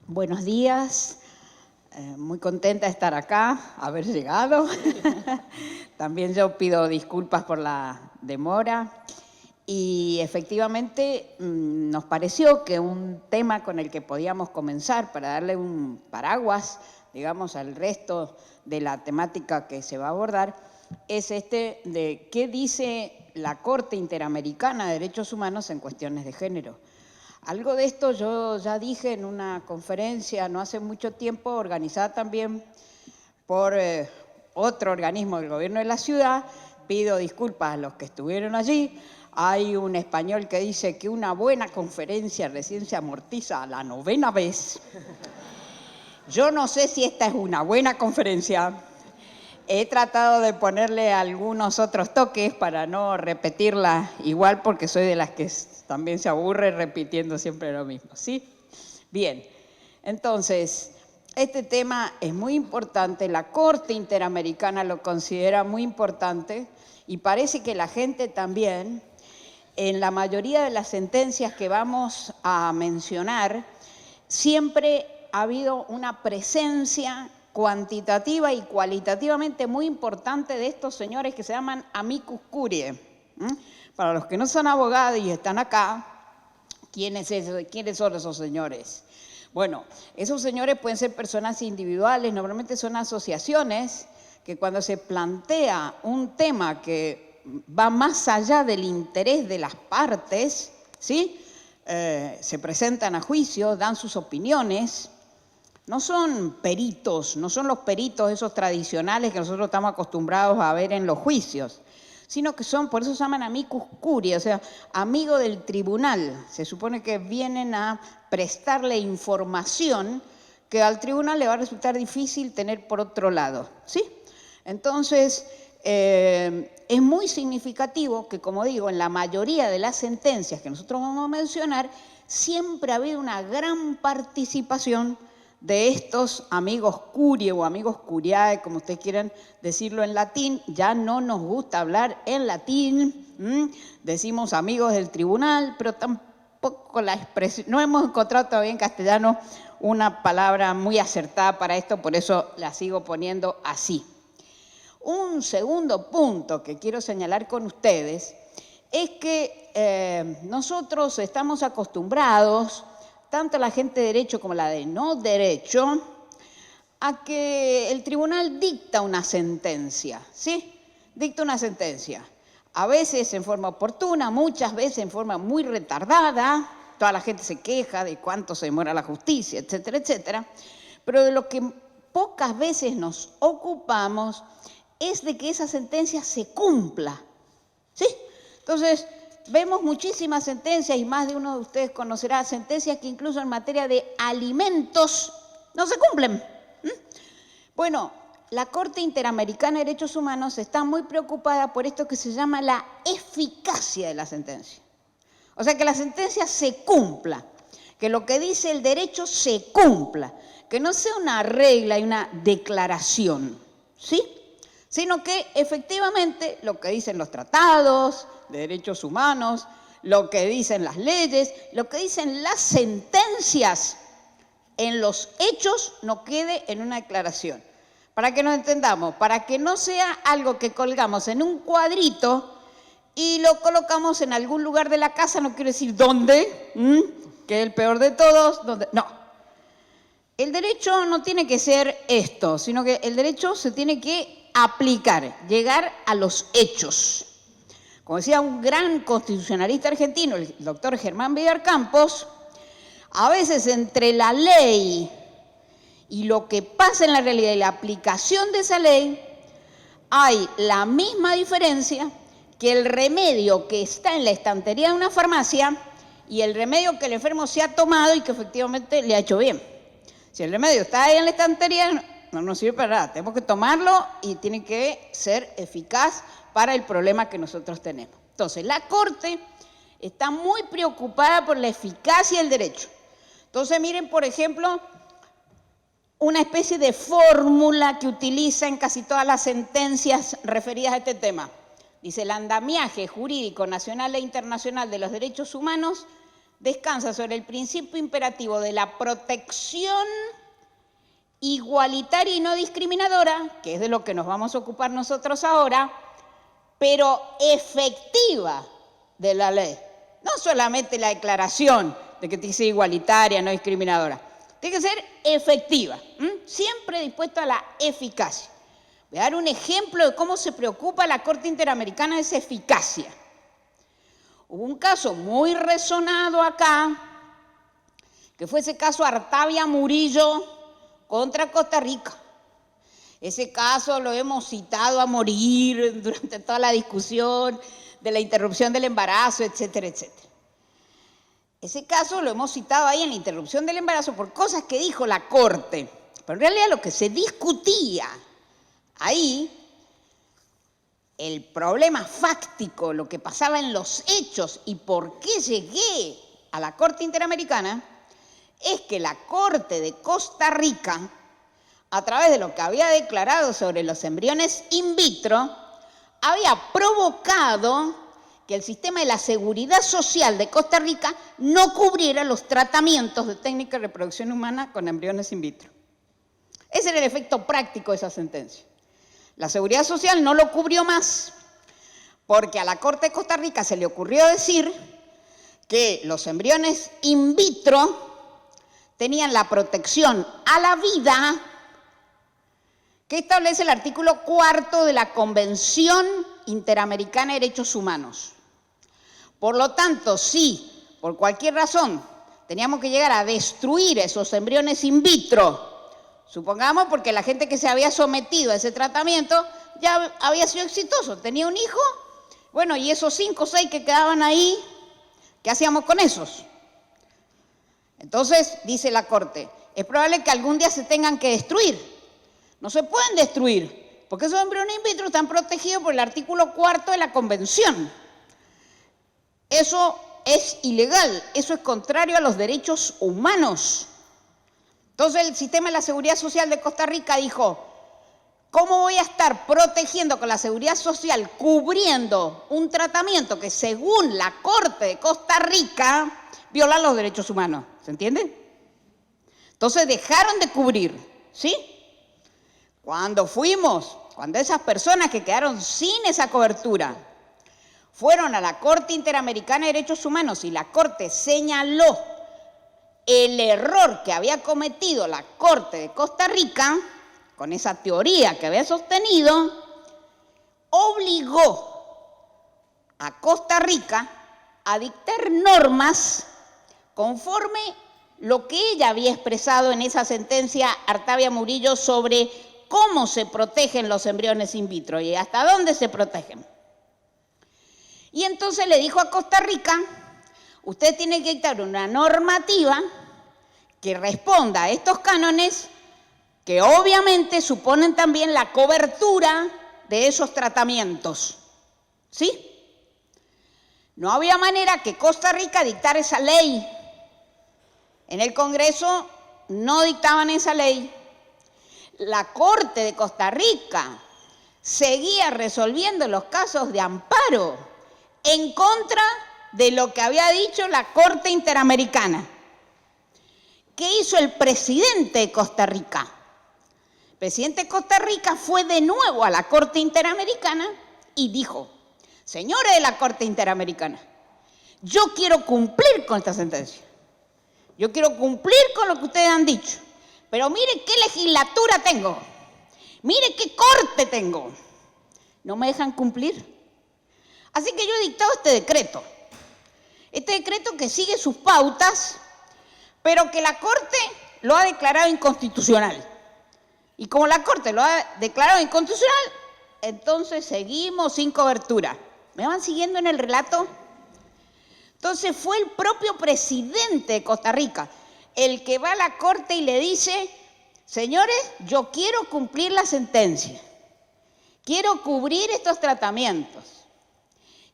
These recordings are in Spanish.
Buenos días, muy contenta de estar acá, haber llegado. También yo pido disculpas por la demora y efectivamente nos pareció que un tema con el que podíamos comenzar para darle un paraguas, digamos, al resto de la temática que se va a abordar, es este de qué dice la Corte Interamericana de Derechos Humanos en cuestiones de género. Algo de esto yo ya dije en una conferencia no hace mucho tiempo, organizada también por otro organismo del gobierno de la ciudad. Pido disculpas a los que estuvieron allí. Hay un español que dice que una buena conferencia recién se amortiza a la 9ª vez. Yo no sé si esta es una buena conferencia. He tratado de ponerle algunos otros toques para no repetirla igual, porque soy de las que también se aburre repitiendo siempre lo mismo, ¿sí? Bien, entonces, este tema es muy importante, la Corte Interamericana lo considera muy importante y parece que la gente también, en la mayoría de las sentencias que vamos a mencionar, siempre ha habido una presencia cuantitativa y cualitativamente muy importante de estos señores que se llaman amicus curiae. Para los que no son abogados y están acá, ¿quiénes son esos señores? Bueno, esos señores pueden ser personas individuales, normalmente son asociaciones que cuando se plantea un tema que va más allá del interés de las partes, ¿sí? Se presentan a juicio, dan sus opiniones. No son peritos, no son los peritos esos tradicionales que nosotros estamos acostumbrados a ver en los juicios, sino que son, por eso se llaman amicus curiae, o sea, amigo del tribunal. Se supone que vienen a prestarle información que al tribunal le va a resultar difícil tener por otro lado, ¿sí? Entonces, es muy significativo que, como digo, en la mayoría de las sentencias que nosotros vamos a mencionar, siempre ha habido una gran participación de estos amigos curiae o amigos curiae, como ustedes quieran decirlo en latín. Ya no nos gusta hablar en latín, decimos amigos del tribunal, pero tampoco la expresión, no hemos encontrado todavía en castellano una palabra muy acertada para esto, por eso la sigo poniendo así. Un segundo punto que quiero señalar con ustedes es que nosotros estamos acostumbrados, tanto la gente de derecho como la de no derecho, a que el tribunal dicta una sentencia, ¿sí? Dicta una sentencia. A veces en forma oportuna, muchas veces en forma muy retardada. Toda la gente se queja de cuánto se demora la justicia, etcétera, etcétera. Pero de lo que pocas veces nos ocupamos es de que esa sentencia se cumpla, ¿sí? Entonces, vemos muchísimas sentencias y más de uno de ustedes conocerá sentencias que incluso en materia de alimentos no se cumplen. Bueno, la Corte Interamericana de Derechos Humanos está muy preocupada por esto que se llama la eficacia de la sentencia. O sea, que la sentencia se cumpla, que lo que dice el derecho se cumpla, que no sea una regla y una declaración, ¿sí? Sino que efectivamente lo que dicen los tratados de derechos humanos, lo que dicen las leyes, lo que dicen las sentencias, en los hechos no quede en una declaración. Para que nos entendamos, para que no sea algo que colgamos en un cuadrito y lo colocamos en algún lugar de la casa, no quiero decir dónde, que es el peor de todos, donde, no. El derecho no tiene que ser esto, sino que el derecho se tiene que aplicar, llegar a los hechos. Como decía un gran constitucionalista argentino, el doctor Germán Villar Campos, a veces entre la ley y lo que pasa en la realidad y la aplicación de esa ley, hay la misma diferencia que el remedio que está en la estantería de una farmacia y el remedio que el enfermo se ha tomado y que efectivamente le ha hecho bien. Si el remedio está ahí en la estantería, no nos sirve para nada. Tenemos que tomarlo y tiene que ser eficaz para el problema que nosotros tenemos. Entonces, la Corte está muy preocupada por la eficacia del derecho. Entonces, miren, por ejemplo, una especie de fórmula que utiliza en casi todas las sentencias referidas a este tema. Dice, el andamiaje jurídico nacional e internacional de los derechos humanos descansa sobre el principio imperativo de la protección igualitaria y no discriminadora, que es de lo que nos vamos a ocupar nosotros ahora, pero efectiva de la ley. No solamente la declaración de que tiene que ser igualitaria, no discriminadora. Tiene que ser efectiva, siempre dispuesta a la eficacia. Voy a dar un ejemplo de cómo se preocupa la Corte Interamericana de esa eficacia. Hubo un caso muy resonado acá, que fue ese caso Artavia Murillo contra Costa Rica. Ese caso lo hemos citado a morir durante toda la discusión de la interrupción del embarazo, etcétera, etcétera. Ese caso lo hemos citado ahí en la interrupción del embarazo por cosas que dijo la Corte. Pero en realidad lo que se discutía ahí, el problema fáctico, lo que pasaba en los hechos y por qué llegué a la Corte Interamericana, es que la Corte de Costa Rica, a través de lo que había declarado sobre los embriones in vitro, había provocado que el sistema de la seguridad social de Costa Rica no cubriera los tratamientos de técnica de reproducción humana con embriones in vitro. Ese era el efecto práctico de esa sentencia. La seguridad social no lo cubrió más, porque a la Corte de Costa Rica se le ocurrió decir que los embriones in vitro tenían la protección a la vida que establece el artículo 4 de la Convención Interamericana de Derechos Humanos. Por lo tanto, si por cualquier razón teníamos que llegar a destruir esos embriones in vitro, supongamos porque la gente que se había sometido a ese tratamiento ya había sido exitoso, tenía un hijo, bueno, y esos 5 o 6 que quedaban ahí, ¿qué hacíamos con esos? Entonces, dice la Corte, es probable que algún día se tengan que destruir. No se pueden destruir, porque esos embriones in vitro están protegidos por el artículo 4 de la Convención. Eso es ilegal, eso es contrario a los derechos humanos. Entonces el sistema de la seguridad social de Costa Rica dijo, ¿cómo voy a estar protegiendo con la seguridad social, cubriendo un tratamiento que según la Corte de Costa Rica viola los derechos humanos? ¿Se entiende? Entonces dejaron de cubrir, ¿sí? Cuando esas personas que quedaron sin esa cobertura fueron a la Corte Interamericana de Derechos Humanos y la Corte señaló el error que había cometido la Corte de Costa Rica, con esa teoría que había sostenido, obligó a Costa Rica a dictar normas conforme lo que ella había expresado en esa sentencia Artavia Murillo sobre cómo se protegen los embriones in vitro y hasta dónde se protegen. Y entonces le dijo a Costa Rica, usted tiene que dictar una normativa que responda a estos cánones que obviamente suponen también la cobertura de esos tratamientos. ¿Sí? No había manera que Costa Rica dictara esa ley. En el Congreso no dictaban esa ley. La Corte de Costa Rica seguía resolviendo los casos de amparo en contra de lo que había dicho la Corte Interamericana. ¿Qué hizo el presidente de Costa Rica? El presidente de Costa Rica fue de nuevo a la Corte Interamericana y dijo, señores de la Corte Interamericana, yo quiero cumplir con esta sentencia. Yo quiero cumplir con lo que ustedes han dicho. Pero mire qué legislatura tengo. Mire qué corte tengo. ¿No me dejan cumplir? Así que yo he dictado este decreto. Este decreto que sigue sus pautas, pero que la Corte lo ha declarado inconstitucional. Y como la Corte lo ha declarado inconstitucional, entonces seguimos sin cobertura. ¿Me van siguiendo en el relato? Entonces fue el propio presidente de Costa Rica el que va a la Corte y le dice, señores, yo quiero cumplir la sentencia. Quiero cubrir estos tratamientos.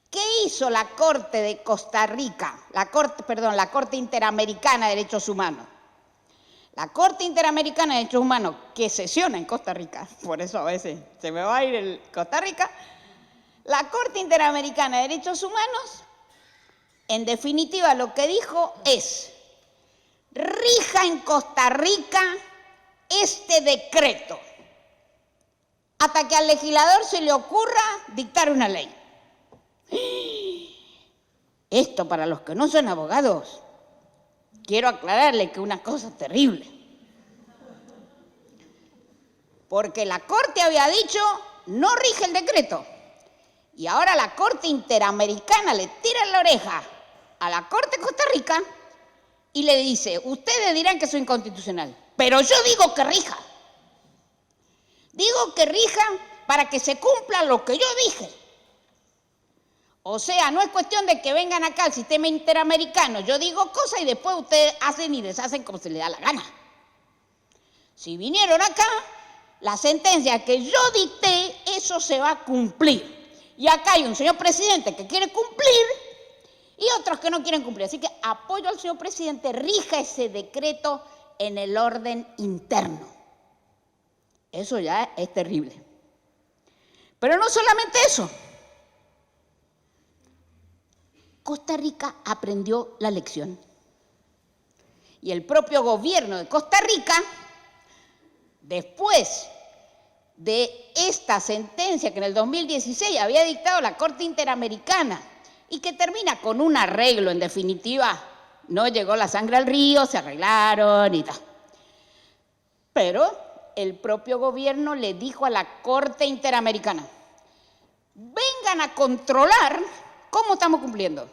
¿Qué hizo la Corte de Costa Rica? La Corte Interamericana de Derechos Humanos. La Corte Interamericana de Derechos Humanos, que sesiona en Costa Rica, por eso a veces se me va a ir el Costa Rica, la Corte Interamericana de Derechos Humanos En definitiva, lo que dijo es: rija en Costa Rica este decreto hasta que al legislador se le ocurra dictar una ley. Esto, para los que no son abogados, quiero aclararle que una cosa terrible. Porque la Corte había dicho, no rige el decreto. Y ahora la Corte Interamericana le tira la oreja a la Corte de Costa Rica y le dice, ustedes dirán que soy inconstitucional, pero yo digo que rija. Digo que rija para que se cumpla lo que yo dije. O sea, no es cuestión de que vengan acá al sistema interamericano, yo digo cosas y después ustedes hacen y deshacen como se les da la gana. Si vinieron acá, la sentencia que yo dicté, eso se va a cumplir. Y acá hay un señor presidente que quiere cumplir y otros que no quieren cumplir. Así que apoyo al señor presidente, rija ese decreto en el orden interno. Eso ya es terrible. Pero no solamente eso. Costa Rica aprendió la lección. Y el propio gobierno de Costa Rica, después de esta sentencia que en el 2016 había dictado la Corte Interamericana y que termina con un arreglo, en definitiva, no llegó la sangre al río, se arreglaron y tal. Pero el propio gobierno le dijo a la Corte Interamericana, vengan a controlar cómo estamos cumpliendo.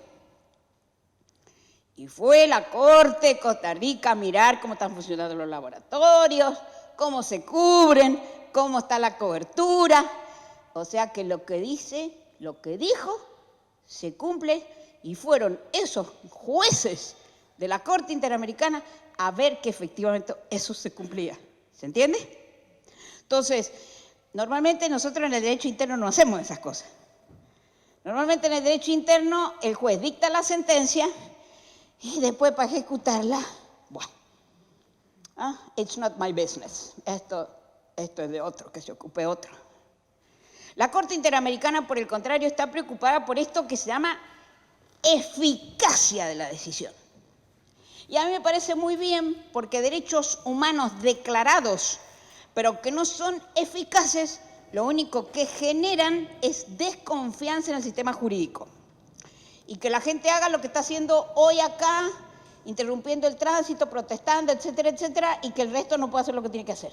Y fue la Corte de Costa Rica a mirar cómo están funcionando los laboratorios, cómo se cubren, cómo está la cobertura. O sea que lo que dice, lo que dijo, se cumple. Y fueron esos jueces de la Corte Interamericana a ver que efectivamente eso se cumplía. ¿Se entiende? Entonces, normalmente nosotros en el derecho interno no hacemos esas cosas. Normalmente en el derecho interno el juez dicta la sentencia y después para ejecutarla, bueno, it's not my business. Esto es de otro, que se ocupe otro. La Corte Interamericana, por el contrario, está preocupada por esto que se llama eficacia de la decisión. Y a mí me parece muy bien porque derechos humanos declarados, pero que no son eficaces, lo único que generan es desconfianza en el sistema jurídico. Y que la gente haga lo que está haciendo hoy acá, interrumpiendo el tránsito, protestando, etcétera, etcétera, y que el resto no pueda hacer lo que tiene que hacer.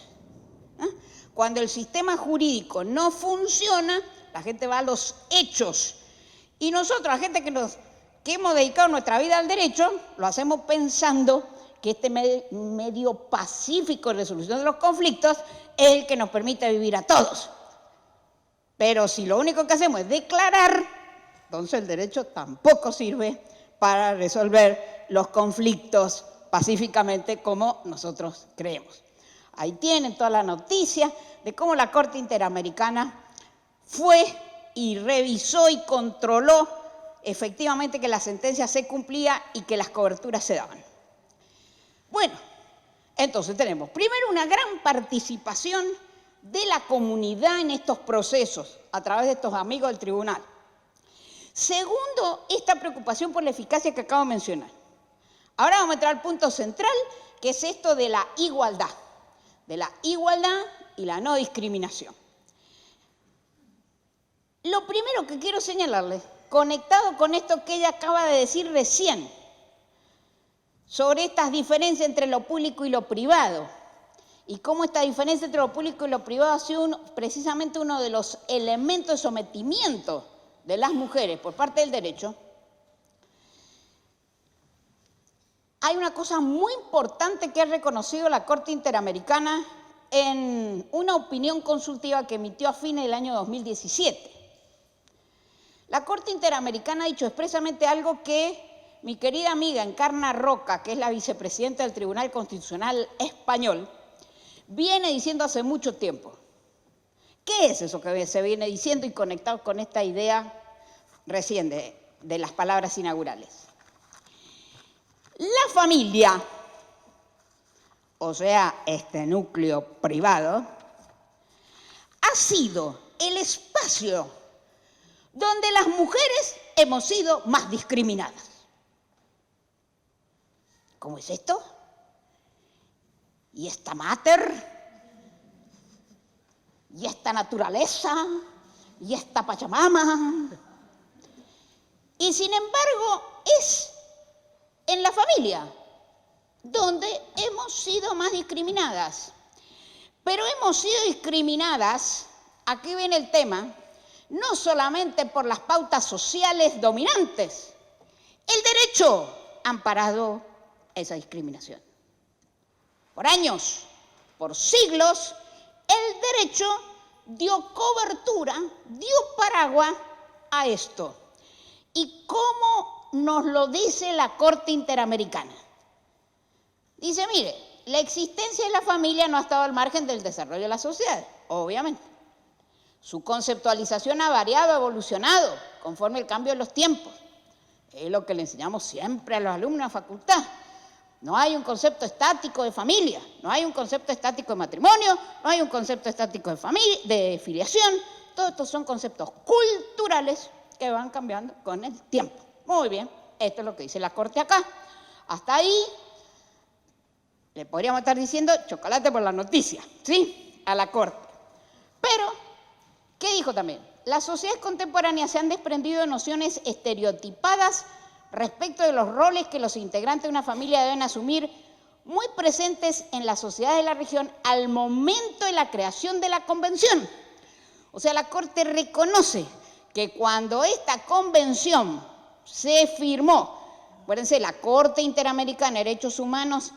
Cuando el sistema jurídico no funciona, la gente va a los hechos. Y nosotros, la gente que hemos dedicado nuestra vida al derecho, lo hacemos pensando que este medio pacífico de resolución de los conflictos es el que nos permite vivir a todos. Pero si lo único que hacemos es declarar, entonces el derecho tampoco sirve para resolver los conflictos pacíficamente como nosotros creemos. Ahí tienen toda la noticia de cómo la Corte Interamericana fue y revisó y controló efectivamente que la sentencia se cumplía y que las coberturas se daban. Bueno, entonces tenemos primero una gran participación de la comunidad en estos procesos a través de estos amigos del tribunal. Segundo, esta preocupación por la eficacia que acabo de mencionar. Ahora vamos a entrar al punto central, que es esto de la igualdad y la no discriminación. Lo primero que quiero señalarles, conectado con esto que ella acaba de decir recién, sobre estas diferencias entre lo público y lo privado, y cómo esta diferencia entre lo público y lo privado ha sido precisamente uno de los elementos de sometimiento de las mujeres por parte del derecho. Hay una cosa muy importante que ha reconocido la Corte Interamericana en una opinión consultiva que emitió a fines del año 2017. La Corte Interamericana ha dicho expresamente algo que mi querida amiga Encarna Roca, que es la vicepresidenta del Tribunal Constitucional Español, viene diciendo hace mucho tiempo. ¿Qué es eso que se viene diciendo y conectado con esta idea recién de las palabras inaugurales? La familia, o sea, este núcleo privado, ha sido el espacio donde las mujeres hemos sido más discriminadas. ¿cómo es esto? ¿Y esta mater? ¿Y esta naturaleza? ¿Y esta Pachamama? Y sin embargo, es en la familia donde hemos sido más discriminadas. Pero hemos sido discriminadas, aquí viene el tema, no solamente por las pautas sociales dominantes. El derecho ha amparado esa discriminación. Por años, por siglos, el derecho dio cobertura, dio paraguas a esto. ¿Y cómo nos lo dice la Corte Interamericana? Dice, mire, la existencia de la familia no ha estado al margen del desarrollo de la sociedad, obviamente. Su conceptualización ha variado, evolucionado, conforme el cambio de los tiempos. Es lo que le enseñamos siempre a los alumnos en la facultad. No hay un concepto estático de familia, no hay un concepto estático de matrimonio, no hay un concepto estático de filiación. Todos estos son conceptos culturales que van cambiando con el tiempo. Muy bien, esto es lo que dice la Corte acá. Hasta ahí le podríamos estar diciendo chocolate por la noticia, ¿sí? A la Corte. Pero, ¿qué dijo también? Las sociedades contemporáneas se han desprendido de nociones estereotipadas respecto de los roles que los integrantes de una familia deben asumir, muy presentes en la sociedad de la región al momento de la creación de la convención. O sea, la Corte reconoce que cuando esta convención se firmó, acuérdense, la Corte Interamericana de Derechos Humanos,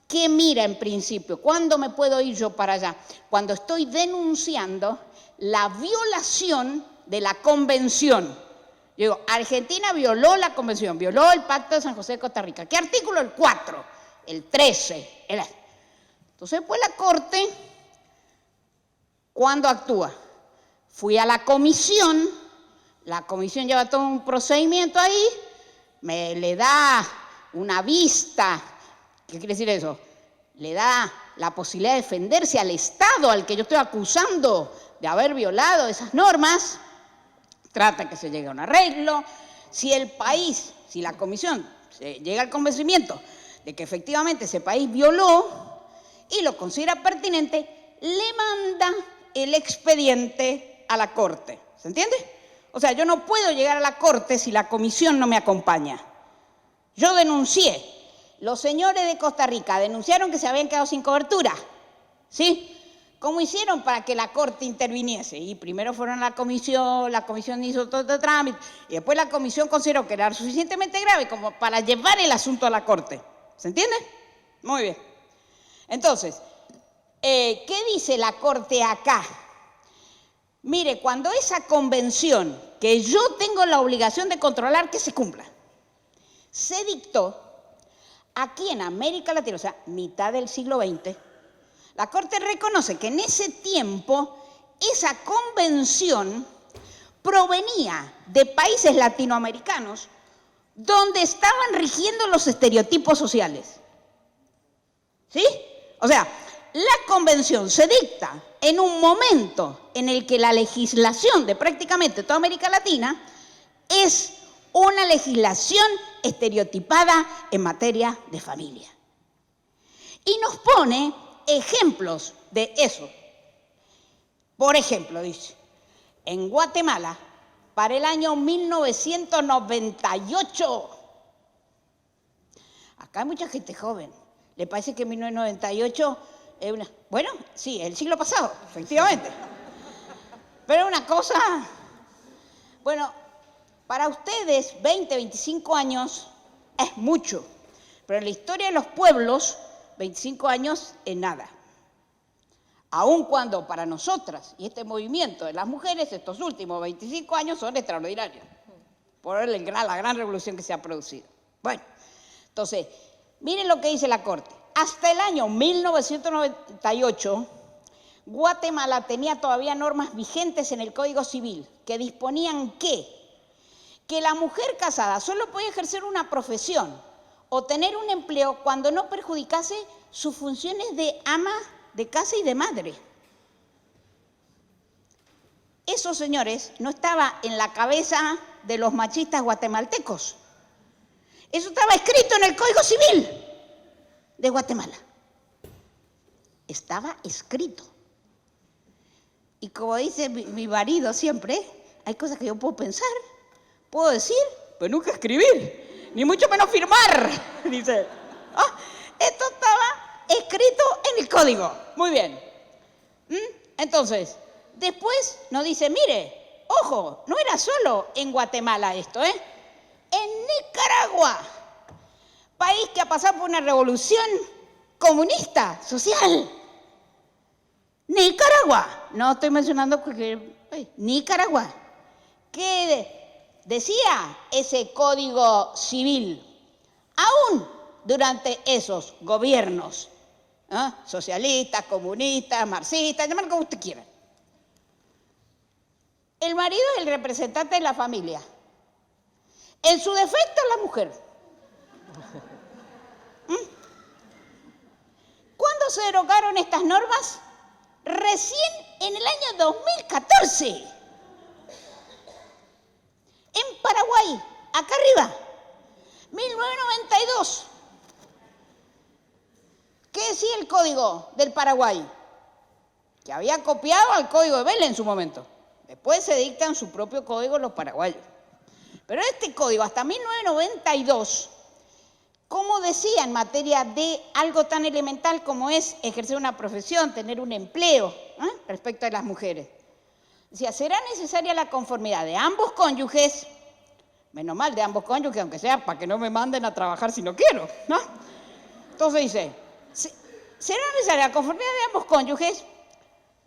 ¿qué mira en principio? ¿Cuándo me puedo ir yo para allá? Cuando estoy denunciando la violación de la convención. Yo digo, Argentina violó la convención, violó el Pacto de San José de Costa Rica. ¿Qué artículo? El 4, el 13. Entonces, pues la Corte, ¿cuándo actúa? Fui a la comisión lleva todo un procedimiento ahí, le da una vista. ¿Qué quiere decir eso? Le da la posibilidad de defenderse al Estado al que yo estoy acusando de haber violado esas normas, trata que se llegue a un arreglo. Si el país, si la comisión llega al convencimiento de que efectivamente ese país violó y lo considera pertinente, le manda el expediente a la Corte. ¿Se entiende? O sea, yo no puedo llegar a la Corte si la comisión no me acompaña. Yo denuncié. Los señores de Costa Rica denunciaron que se habían quedado sin cobertura, ¿sí? ¿Cómo hicieron para que la Corte interviniese? Y primero fueron a la comisión hizo todo el trámite, y después la comisión consideró que era suficientemente grave como para llevar el asunto a la Corte. ¿Se entiende? Muy bien. Entonces, ¿qué dice la Corte acá? Mire, cuando esa convención, que yo tengo la obligación de controlar que se cumpla, se dictó, aquí en América Latina, o sea, mitad del siglo XX, la Corte reconoce que en ese tiempo esa convención provenía de países latinoamericanos donde estaban rigiendo los estereotipos sociales. ¿Sí? O sea, la convención se dicta en un momento en el que la legislación de prácticamente toda América Latina es una legislación estereotipada en materia de familia. Y nos pone ejemplos de eso. Por ejemplo, dice, en Guatemala, para el año 1998, acá hay mucha gente joven, ¿le parece que 1998 es una... Bueno, sí, el siglo pasado, efectivamente. Pero una cosa... Bueno, para ustedes, 20, 25 años es mucho, pero en la historia de los pueblos, 25 años es nada. Aun cuando para nosotras y este movimiento de las mujeres, estos últimos 25 años son extraordinarios, por la gran revolución que se ha producido. Bueno, entonces, miren lo que dice la Corte. Hasta el año 1998, Guatemala tenía todavía normas vigentes en el Código Civil que disponían que la mujer casada solo podía ejercer una profesión o tener un empleo cuando no perjudicase sus funciones de ama de casa y de madre. Eso, señores, no estaba en la cabeza de los machistas guatemaltecos. Eso estaba escrito en el Código Civil. de Guatemala. Estaba escrito. Y como dice mi marido siempre, hay cosas que yo puedo pensar, puedo decir, pero nunca escribir, ni mucho menos firmar. Dice, esto estaba escrito en el código. Muy bien. Entonces, después nos dice, mire, ojo, no era solo en Guatemala esto, ¿eh? En Nicaragua, país que ha pasado por una revolución comunista, social. Nicaragua, no estoy mencionando porque Nicaragua, ¿qué decía ese código civil? Aún durante esos gobiernos, socialistas, comunistas, marxistas, llamarlo como usted quiera. El marido es el representante de la familia. En su defecto, la mujer. ¿Cuándo se derogaron estas normas? Recién en el año 2014. En Paraguay, acá arriba, 1992. ¿Qué decía el código del Paraguay? Que había copiado al código de Vélez en su momento. Después se dictan su propio código los paraguayos. Pero este código, hasta 1992, como decía en materia de algo tan elemental como es ejercer una profesión, tener un empleo, respecto a las mujeres. Decía, será necesaria la conformidad de ambos cónyuges, menos mal de ambos cónyuges, aunque sea para que no me manden a trabajar si no quiero, ¿no? Entonces dice, será necesaria la conformidad de ambos cónyuges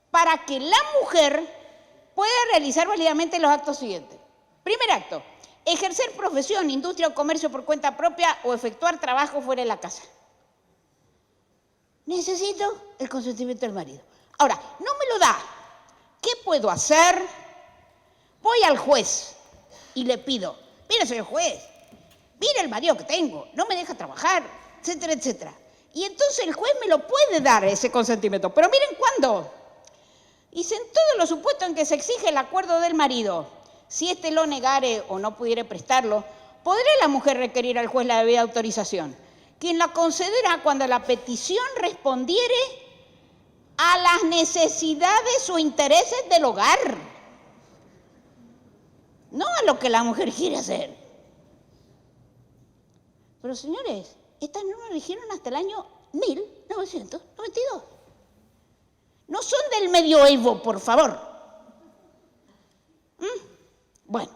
para que la mujer pueda realizar válidamente los actos siguientes. Primer acto, ejercer profesión, industria o comercio por cuenta propia o efectuar trabajo fuera de la casa. Necesito el consentimiento del marido. Ahora, no me lo da. ¿Qué puedo hacer? Voy al juez y le pido, mire, señor juez, mire el marido que tengo, no me deja trabajar, etcétera, etcétera. Y entonces el juez me lo puede dar ese consentimiento. Pero miren cuándo. Dice, en todos los supuestos en que se exige el acuerdo del marido, si éste lo negare o no pudiere prestarlo, podrá la mujer requerir al juez la debida autorización, quien la concederá cuando la petición respondiere a las necesidades o intereses del hogar, no a lo que la mujer quiere hacer. Pero señores, estas normas rigieron hasta el año 1992. No son del medioevo, por favor. Bueno,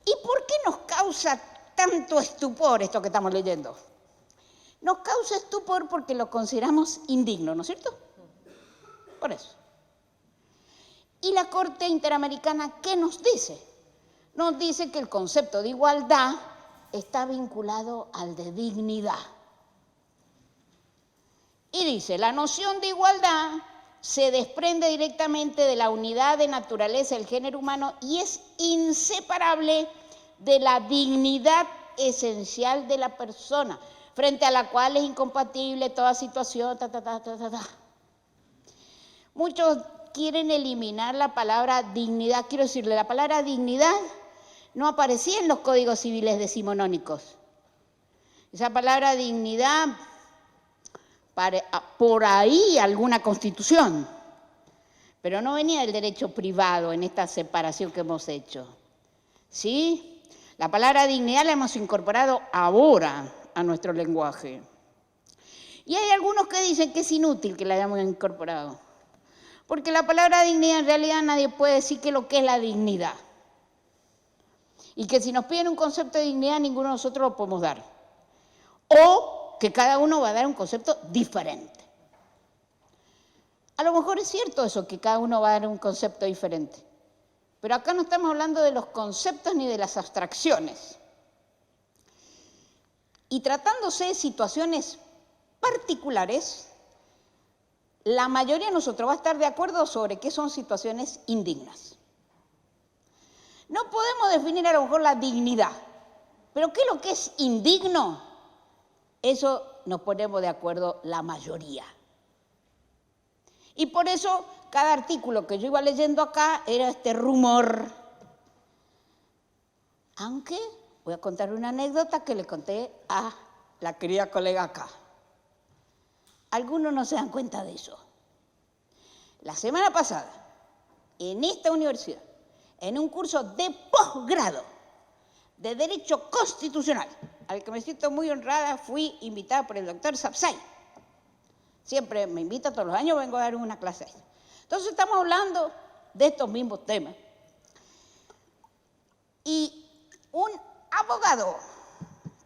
¿y por qué nos causa tanto estupor esto que estamos leyendo? Nos causa estupor porque lo consideramos indigno, ¿no es cierto? Por eso. ¿Y la Corte Interamericana qué nos dice? Nos dice que el concepto de igualdad está vinculado al de dignidad. Y dice, la noción de igualdad se desprende directamente de la unidad de naturaleza del género humano y es inseparable de la dignidad esencial de la persona, frente a la cual es incompatible toda situación, Muchos quieren eliminar la palabra dignidad. Quiero decirle, la palabra dignidad no aparecía en los códigos civiles decimonónicos. Esa palabra dignidad, por ahí alguna constitución, pero no venía del derecho privado en esta separación que hemos hecho. ¿Sí? La palabra dignidad la hemos incorporado ahora a nuestro lenguaje. Y hay algunos que dicen que es inútil que la hayamos incorporado, porque la palabra dignidad en realidad nadie puede decir qué es lo que es la dignidad. Y que si nos piden un concepto de dignidad, ninguno de nosotros lo podemos dar. O que cada uno va a dar un concepto diferente. A lo mejor es cierto eso, que cada uno va a dar un concepto diferente. Pero acá no estamos hablando de los conceptos ni de las abstracciones. Y tratándose de situaciones particulares, la mayoría de nosotros va a estar de acuerdo sobre qué son situaciones indignas. No podemos definir a lo mejor la dignidad, pero ¿qué es lo que es indigno? Eso nos ponemos de acuerdo la mayoría. Y por eso cada artículo que yo iba leyendo acá era este rumor. Aunque voy a contar una anécdota que le conté a la querida colega acá. algunos no se dan cuenta de eso. La semana pasada, en esta universidad, en un curso de posgrado de Derecho Constitucional, al que me siento muy honrada, fui invitada por el doctor Sapsay. Siempre me invita todos los años, vengo a dar una clase. Entonces estamos hablando de estos mismos temas. Y un abogado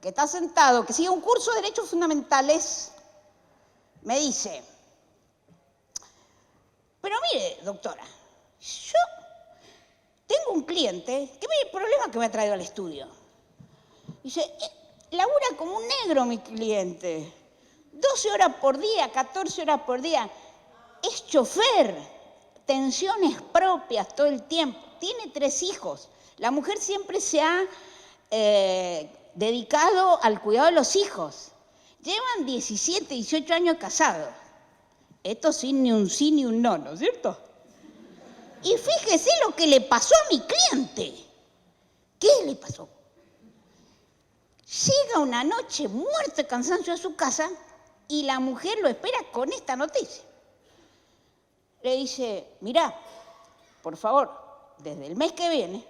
que está sentado, que sigue un curso de Derechos Fundamentales, me dice, pero mire, doctora, yo tengo un cliente que mire el problema que me ha traído al estudio. Dice, labura como un negro mi cliente, 12 horas por día, 14 horas por día, es chofer, tensiones propias todo el tiempo, tiene 3 hijos. La mujer siempre se ha dedicado al cuidado de los hijos. Llevan 17, 18 años casados. Esto sin ni un sí ni un no, ¿no es cierto? Y fíjese lo que le pasó a mi cliente. ¿Qué le pasó? Llega una noche muerto de cansancio a su casa y la mujer lo espera con esta noticia. Le dice, mirá, por favor, desde el mes que viene,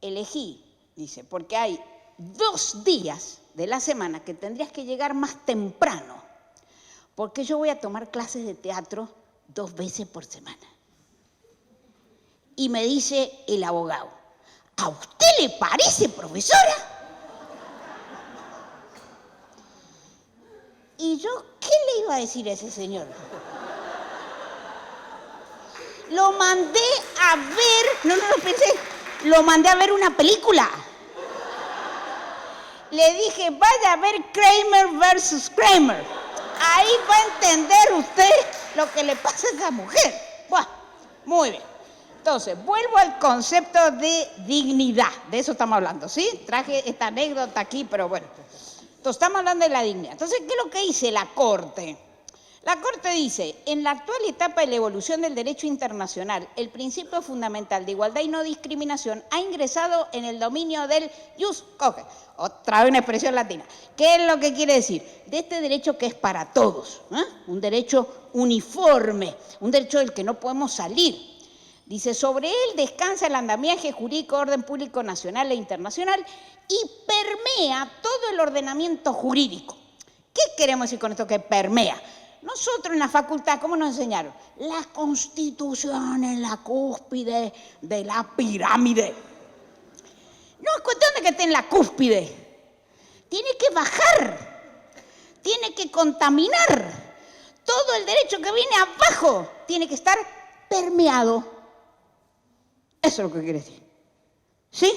elegí, dice, porque hay 2 días de la semana que tendrías que llegar más temprano, porque yo voy a tomar clases de teatro 2 veces por semana. Y me dice el abogado, ¿a usted le parece, profesora? Y yo, ¿qué le iba a decir a ese señor? Lo mandé a ver, no lo pensé, lo mandé a ver una película. Le dije, vaya a ver Kramer versus Kramer. Ahí va a entender usted lo que le pasa a esa mujer. Bueno, muy bien. Entonces, vuelvo al concepto de dignidad. De eso estamos hablando, ¿sí? Traje esta anécdota aquí, pero bueno. Entonces, estamos hablando de la dignidad. Entonces, ¿qué es lo que dice la Corte? La Corte dice, en la actual etapa de la evolución del derecho internacional, el principio fundamental de igualdad y no discriminación ha ingresado en el dominio del jus cogens. Otra vez una expresión latina. ¿Qué es lo que quiere decir? De este derecho que es para todos, ¿eh? Un derecho uniforme, un derecho del que no podemos salir. Dice, sobre él descansa el andamiaje jurídico, orden público nacional e internacional y permea todo el ordenamiento jurídico. ¿Qué queremos decir con esto que permea? Nosotros en la facultad, ¿cómo nos enseñaron? La Constitución en la cúspide de la pirámide. No es cuestión de que esté en la cúspide. Tiene que bajar. Tiene que contaminar. Todo el derecho que viene abajo tiene que estar permeado. Eso es lo que quiere decir. ¿Sí?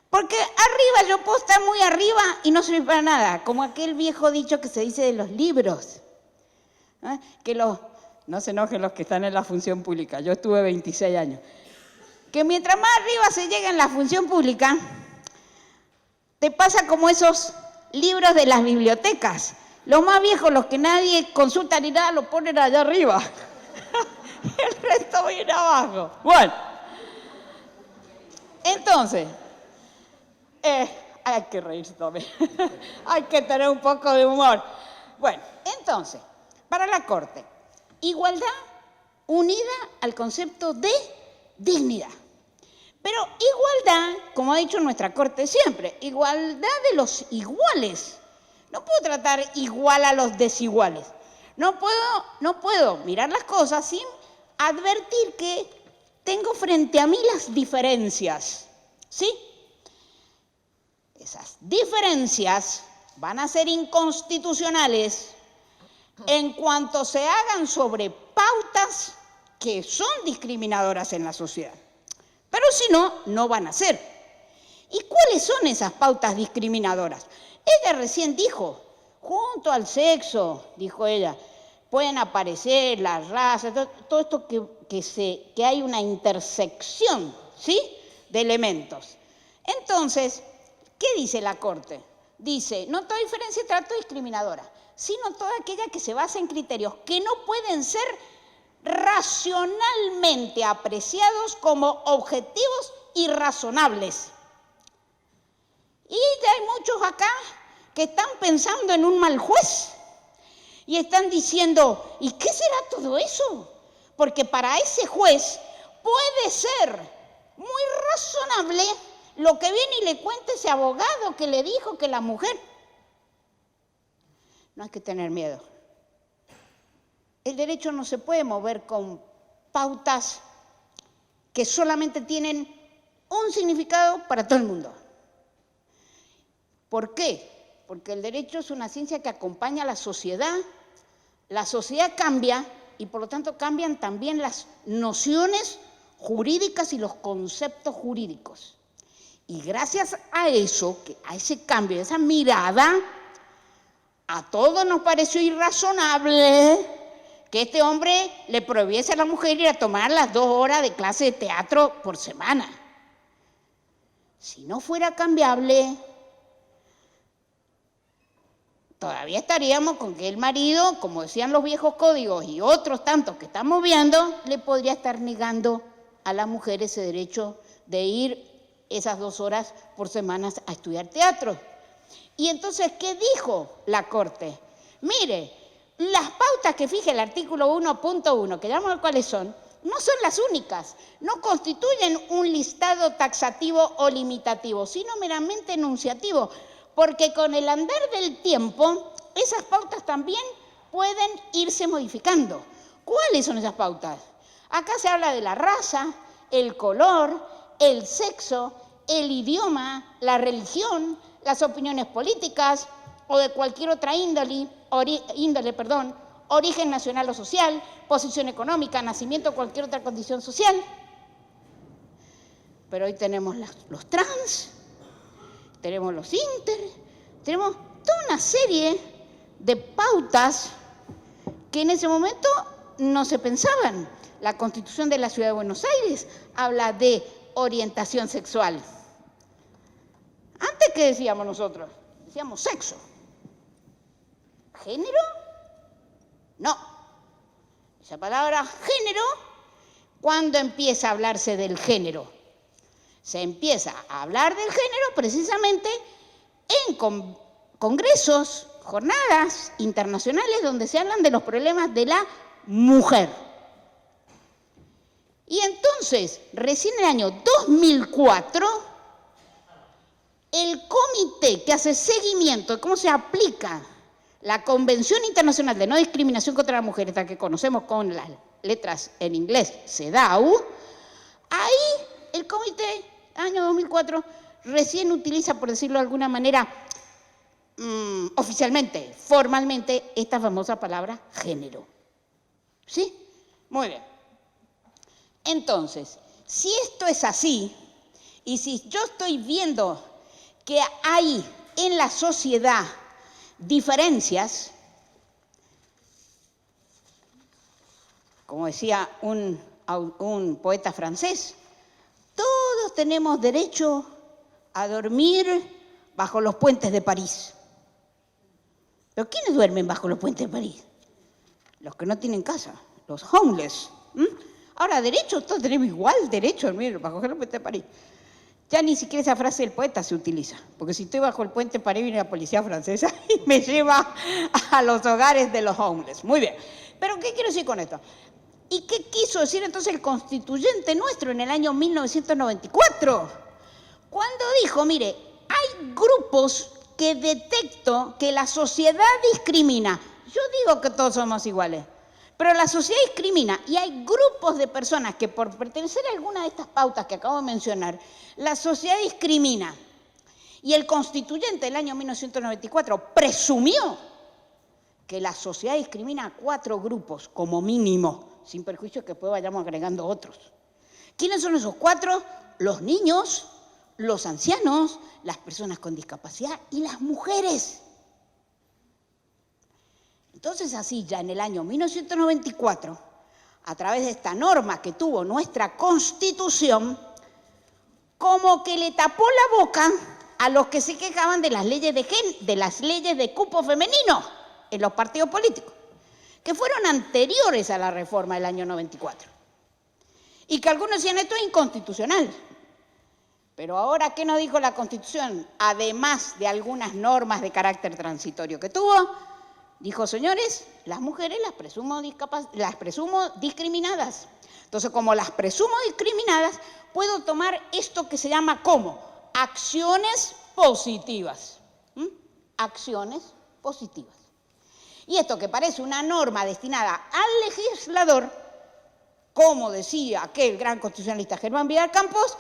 Porque arriba yo puedo estar muy arriba y no sirve para nada. Como aquel viejo dicho que se dice de los libros. ¿Eh? Que no se enojen los que están en la función pública. Yo estuve 26 años. Que mientras más arriba se llega en la función pública, te pasa como esos libros de las bibliotecas. Los más viejos, los que nadie consulta ni nada, los ponen allá arriba. El resto viene abajo. Bueno, entonces, hay que reírse también. Hay que tener un poco de humor. Bueno, entonces, para la Corte, igualdad unida al concepto de dignidad. Pero igualdad, como ha dicho nuestra Corte siempre, igualdad de los iguales. No puedo tratar igual a los desiguales. No puedo mirar las cosas sin advertir que tengo frente a mí las diferencias. ¿Sí? Esas diferencias van a ser inconstitucionales en cuanto se hagan sobre pautas que son discriminadoras en la sociedad. Pero si no, no van a ser. ¿Y cuáles son esas pautas discriminadoras? Ella recién dijo, junto al sexo, dijo ella, pueden aparecer las razas, todo esto que hay una intersección, ¿sí?, de elementos. Entonces, ¿qué dice la Corte? Dice, no toda diferencia de trato es discriminadora, sino toda aquella que se basa en criterios que no pueden ser racionalmente apreciados como objetivos y razonables. Y hay muchos acá que están pensando en un mal juez Y están diciendo, ¿y qué será todo eso? Porque para ese juez puede ser muy razonable lo que viene y le cuenta ese abogado que le dijo que la mujer. No hay que tener miedo. El derecho no se puede mover con pautas que solamente tienen un significado para todo el mundo. ¿Por qué? Porque el derecho es una ciencia que acompaña a la sociedad cambia y por lo tanto cambian también las nociones jurídicas y los conceptos jurídicos. Y gracias a eso, a ese cambio, a esa mirada, a todos nos pareció irrazonable que este hombre le prohibiese a la mujer ir a tomar las 2 horas de clase de teatro por semana. Si no fuera cambiable, todavía estaríamos con que el marido, como decían los viejos códigos y otros tantos que estamos viendo, le podría estar negando a la mujer ese derecho de ir esas 2 horas por semana a estudiar teatro. Y entonces, ¿qué dijo la Corte? Mire, las pautas que fija el artículo 1.1, que llamamos cuáles son, no son las únicas, no constituyen un listado taxativo o limitativo, sino meramente enunciativo, porque con el andar del tiempo, esas pautas también pueden irse modificando. ¿Cuáles son esas pautas? Acá se habla de la raza, el color, el sexo, el idioma, la religión, las opiniones políticas o de cualquier otra índole, origen nacional o social, posición económica, nacimiento o cualquier otra condición social. Pero hoy tenemos los trans, tenemos los inter, tenemos toda una serie de pautas que en ese momento no se pensaban. La Constitución de la Ciudad de Buenos Aires habla de orientación sexual. ¿Antes qué decíamos nosotros? Decíamos sexo. ¿Género? No. Esa palabra género, ¿cuándo empieza a hablarse del género? Se empieza a hablar del género precisamente en congresos, jornadas internacionales donde se hablan de los problemas de la mujer. Y entonces, recién en el año 2004, el comité que hace seguimiento de cómo se aplica la Convención Internacional de No Discriminación contra la Mujer, esta que conocemos con las letras en inglés, CEDAW, ahí el comité, año 2004, recién utiliza, por decirlo de alguna manera, oficialmente, formalmente, esta famosa palabra género. ¿Sí? Muy bien. Entonces, si esto es así, y si yo estoy viendo que hay en la sociedad diferencias, como decía un poeta francés, todos tenemos derecho a dormir bajo los puentes de París. ¿Pero quiénes duermen bajo los puentes de París? Los que no tienen casa, los homeless. Ahora, derecho, todos tenemos igual derecho a dormir bajo los puentes de París. Ya ni siquiera esa frase del poeta se utiliza, porque si estoy bajo el puente de París viene la policía francesa y me lleva a los hogares de los homeless. Muy bien, pero ¿qué quiero decir con esto? ¿Y qué quiso decir entonces el constituyente nuestro en el año 1994? Cuando dijo, mire, hay grupos que detecto que la sociedad discrimina. Yo digo que todos somos iguales, pero la sociedad discrimina y hay grupos de personas que por pertenecer a alguna de estas pautas que acabo de mencionar, la sociedad discrimina. Y el constituyente del año 1994 presumió que la sociedad discrimina a 4 grupos como mínimo, sin perjuicio que después vayamos agregando otros. ¿Quiénes son esos 4? Los niños, los ancianos, las personas con discapacidad y las mujeres. Entonces así ya en el año 1994, a través de esta norma que tuvo nuestra Constitución, como que le tapó la boca a los que se quejaban de las leyes de cupo femenino en los partidos políticos, que fueron anteriores a la reforma del año 94. Y que algunos decían esto es inconstitucional. Pero ahora, ¿qué nos dijo la Constitución? Además de algunas normas de carácter transitorio que tuvo, Dijo, señores, las mujeres las presumo discriminadas. Entonces, como las presumo discriminadas, puedo tomar esto que se llama ¿cómo? Acciones positivas. Acciones positivas. Y esto que parece una norma destinada al legislador, como decía aquel gran constitucionalista Germán Vidal Campos,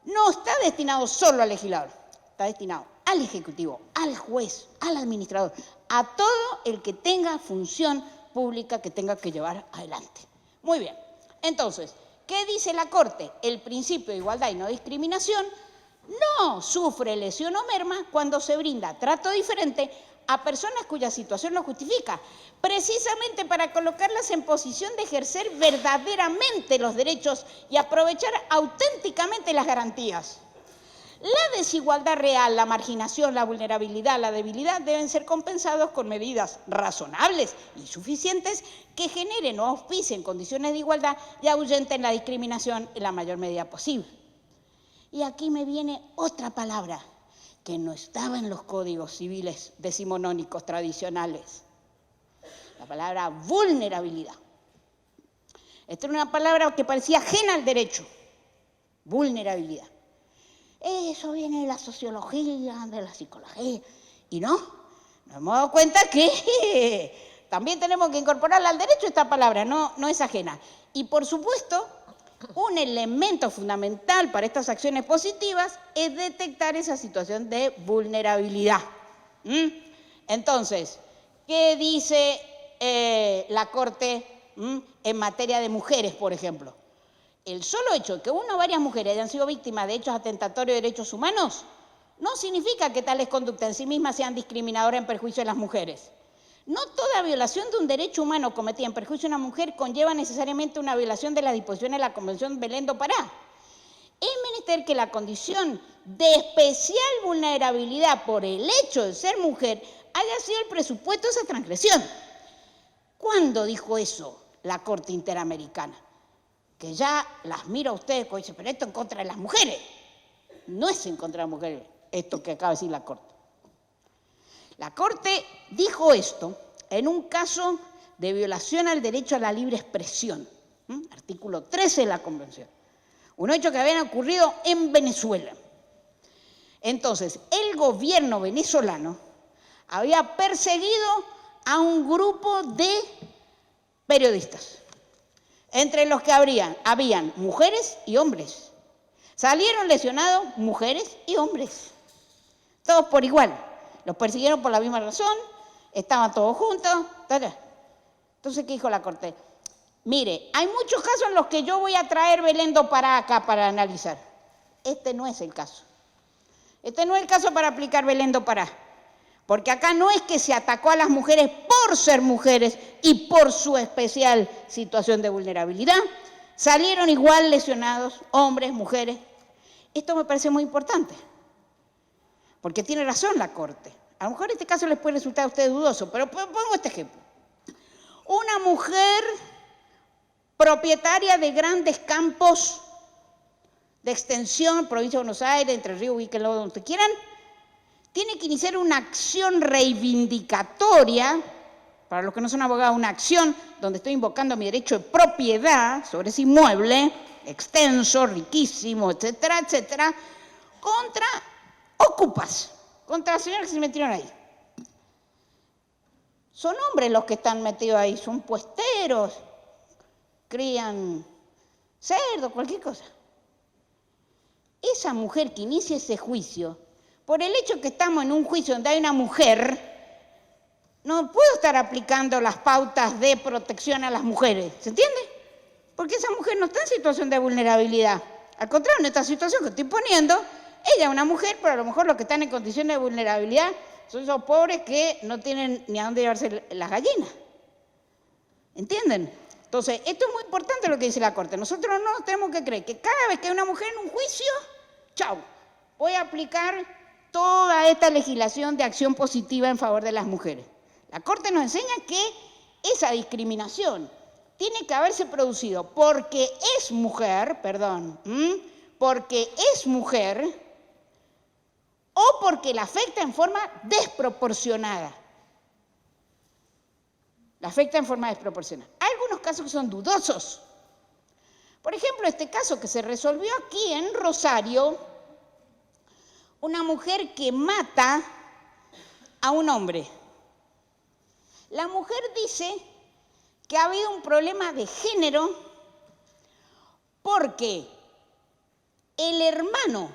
no está destinado solo al legislador, está destinado al ejecutivo, al juez, al administrador, a todo el que tenga función pública que tenga que llevar adelante. Muy bien, entonces, ¿qué dice la Corte? El principio de igualdad y no discriminación no sufre lesión o merma cuando se brinda trato diferente a personas cuya situación lo justifica, precisamente para colocarlas en posición de ejercer verdaderamente los derechos y aprovechar auténticamente las garantías. La desigualdad real, la marginación, la vulnerabilidad, la debilidad deben ser compensados con medidas razonables y suficientes que generen o auspicien condiciones de igualdad y ahuyenten la discriminación en la mayor medida posible. Y aquí me viene otra palabra que no estaba en los códigos civiles decimonónicos tradicionales. La palabra vulnerabilidad. Esta era una palabra que parecía ajena al derecho. Vulnerabilidad. Eso viene de la sociología, de la psicología. Y no, nos hemos dado cuenta que también tenemos que incorporarla al derecho esta palabra, no es ajena. Y por supuesto, un elemento fundamental para estas acciones positivas es detectar esa situación de vulnerabilidad. Entonces, ¿qué dice la Corte en materia de mujeres, por ejemplo? El solo hecho de que una o varias mujeres hayan sido víctimas de hechos atentatorios de derechos humanos no significa que tales conductas en sí mismas sean discriminadoras en perjuicio de las mujeres. No toda violación de un derecho humano cometida en perjuicio de una mujer conlleva necesariamente una violación de las disposiciones de la Convención Belén do Pará. Es menester que la condición de especial vulnerabilidad por el hecho de ser mujer haya sido el presupuesto de esa transgresión. ¿Cuándo dijo eso la Corte Interamericana? Que ya las miro a ustedes y dicen, pero esto en contra de las mujeres. No es en contra de las mujeres esto que acaba de decir la Corte. La Corte dijo esto en un caso de violación al derecho a la libre expresión, artículo 13 de la Convención. Un hecho que había ocurrido en Venezuela. Entonces, el gobierno venezolano había perseguido a un grupo de periodistas, entre los que habían mujeres y hombres. Salieron lesionados mujeres y hombres, todos por igual. Los persiguieron por la misma razón, estaban todos juntos. Entonces, ¿qué dijo la Corte? Mire, hay muchos casos en los que yo voy a traer Belén do Pará acá para analizar. Este no es el caso. Este no es el caso para aplicar Belén do Pará. Porque acá no es que se atacó a las mujeres por ser mujeres y por su especial situación de vulnerabilidad. Salieron igual lesionados, hombres, mujeres. Esto me parece muy importante. Porque tiene razón la Corte. A lo mejor este caso les puede resultar a ustedes dudoso, pero pongo este ejemplo. Una mujer propietaria de grandes campos de extensión, provincia de Buenos Aires, Entre Ríos, ubíquenlo donde quieran, tiene que iniciar una acción reivindicatoria, para los que no son abogados, una acción donde estoy invocando mi derecho de propiedad sobre ese inmueble, extenso, riquísimo, etcétera, etcétera, contra ocupas, contra las señoras que se metieron ahí. Son hombres los que están metidos ahí, son puesteros, crían cerdo, cualquier cosa. Esa mujer que inicia ese juicio, por el hecho que estamos en un juicio donde hay una mujer, no puedo estar aplicando las pautas de protección a las mujeres, ¿se entiende? Porque esa mujer no está en situación de vulnerabilidad. Al contrario, en esta situación que estoy poniendo, ella es una mujer, pero a lo mejor los que están en condiciones de vulnerabilidad son esos pobres que no tienen ni a dónde llevarse las gallinas. ¿Entienden? Entonces, esto es muy importante lo que dice la Corte. Nosotros no nos tenemos que creer que cada vez que hay una mujer en un juicio, chau, voy a aplicar toda esta legislación de acción positiva en favor de las mujeres. La Corte nos enseña que esa discriminación tiene que haberse producido porque es mujer, porque es mujer o porque la afecta en forma desproporcionada. La afecta en forma desproporcional. Hay algunos casos que son dudosos. Por ejemplo, este caso que se resolvió aquí en Rosario, una mujer que mata a un hombre. La mujer dice que ha habido un problema de género porque el hermano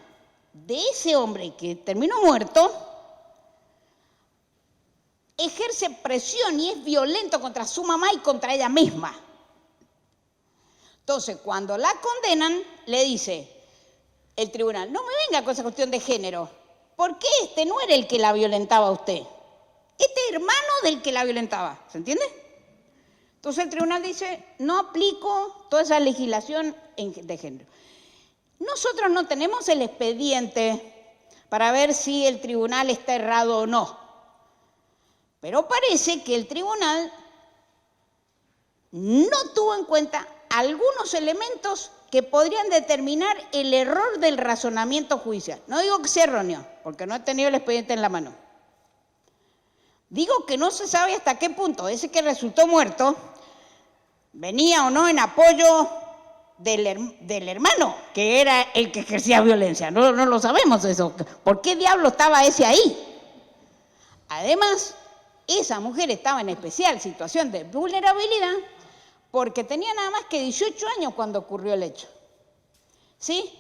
de ese hombre que terminó muerto ejerce presión y es violento contra su mamá y contra ella misma. Entonces, cuando la condenan, le dice el tribunal, no me venga con esa cuestión de género, porque este no era el que la violentaba a usted, este es hermano del que la violentaba, ¿se entiende? Entonces el tribunal dice, no aplico toda esa legislación de género. Nosotros no tenemos el expediente para ver si el tribunal está errado o no, pero parece que el tribunal no tuvo en cuenta algunos elementos que podrían determinar el error del razonamiento judicial. No digo que sea erróneo, porque no he tenido el expediente en la mano. Digo que no se sabe hasta qué punto ese que resultó muerto venía o no en apoyo del hermano, que era el que ejercía violencia. No lo sabemos eso. ¿Por qué diablo estaba ese ahí? Además, esa mujer estaba en especial situación de vulnerabilidad porque tenía nada más que 18 años cuando ocurrió el hecho. ¿Sí?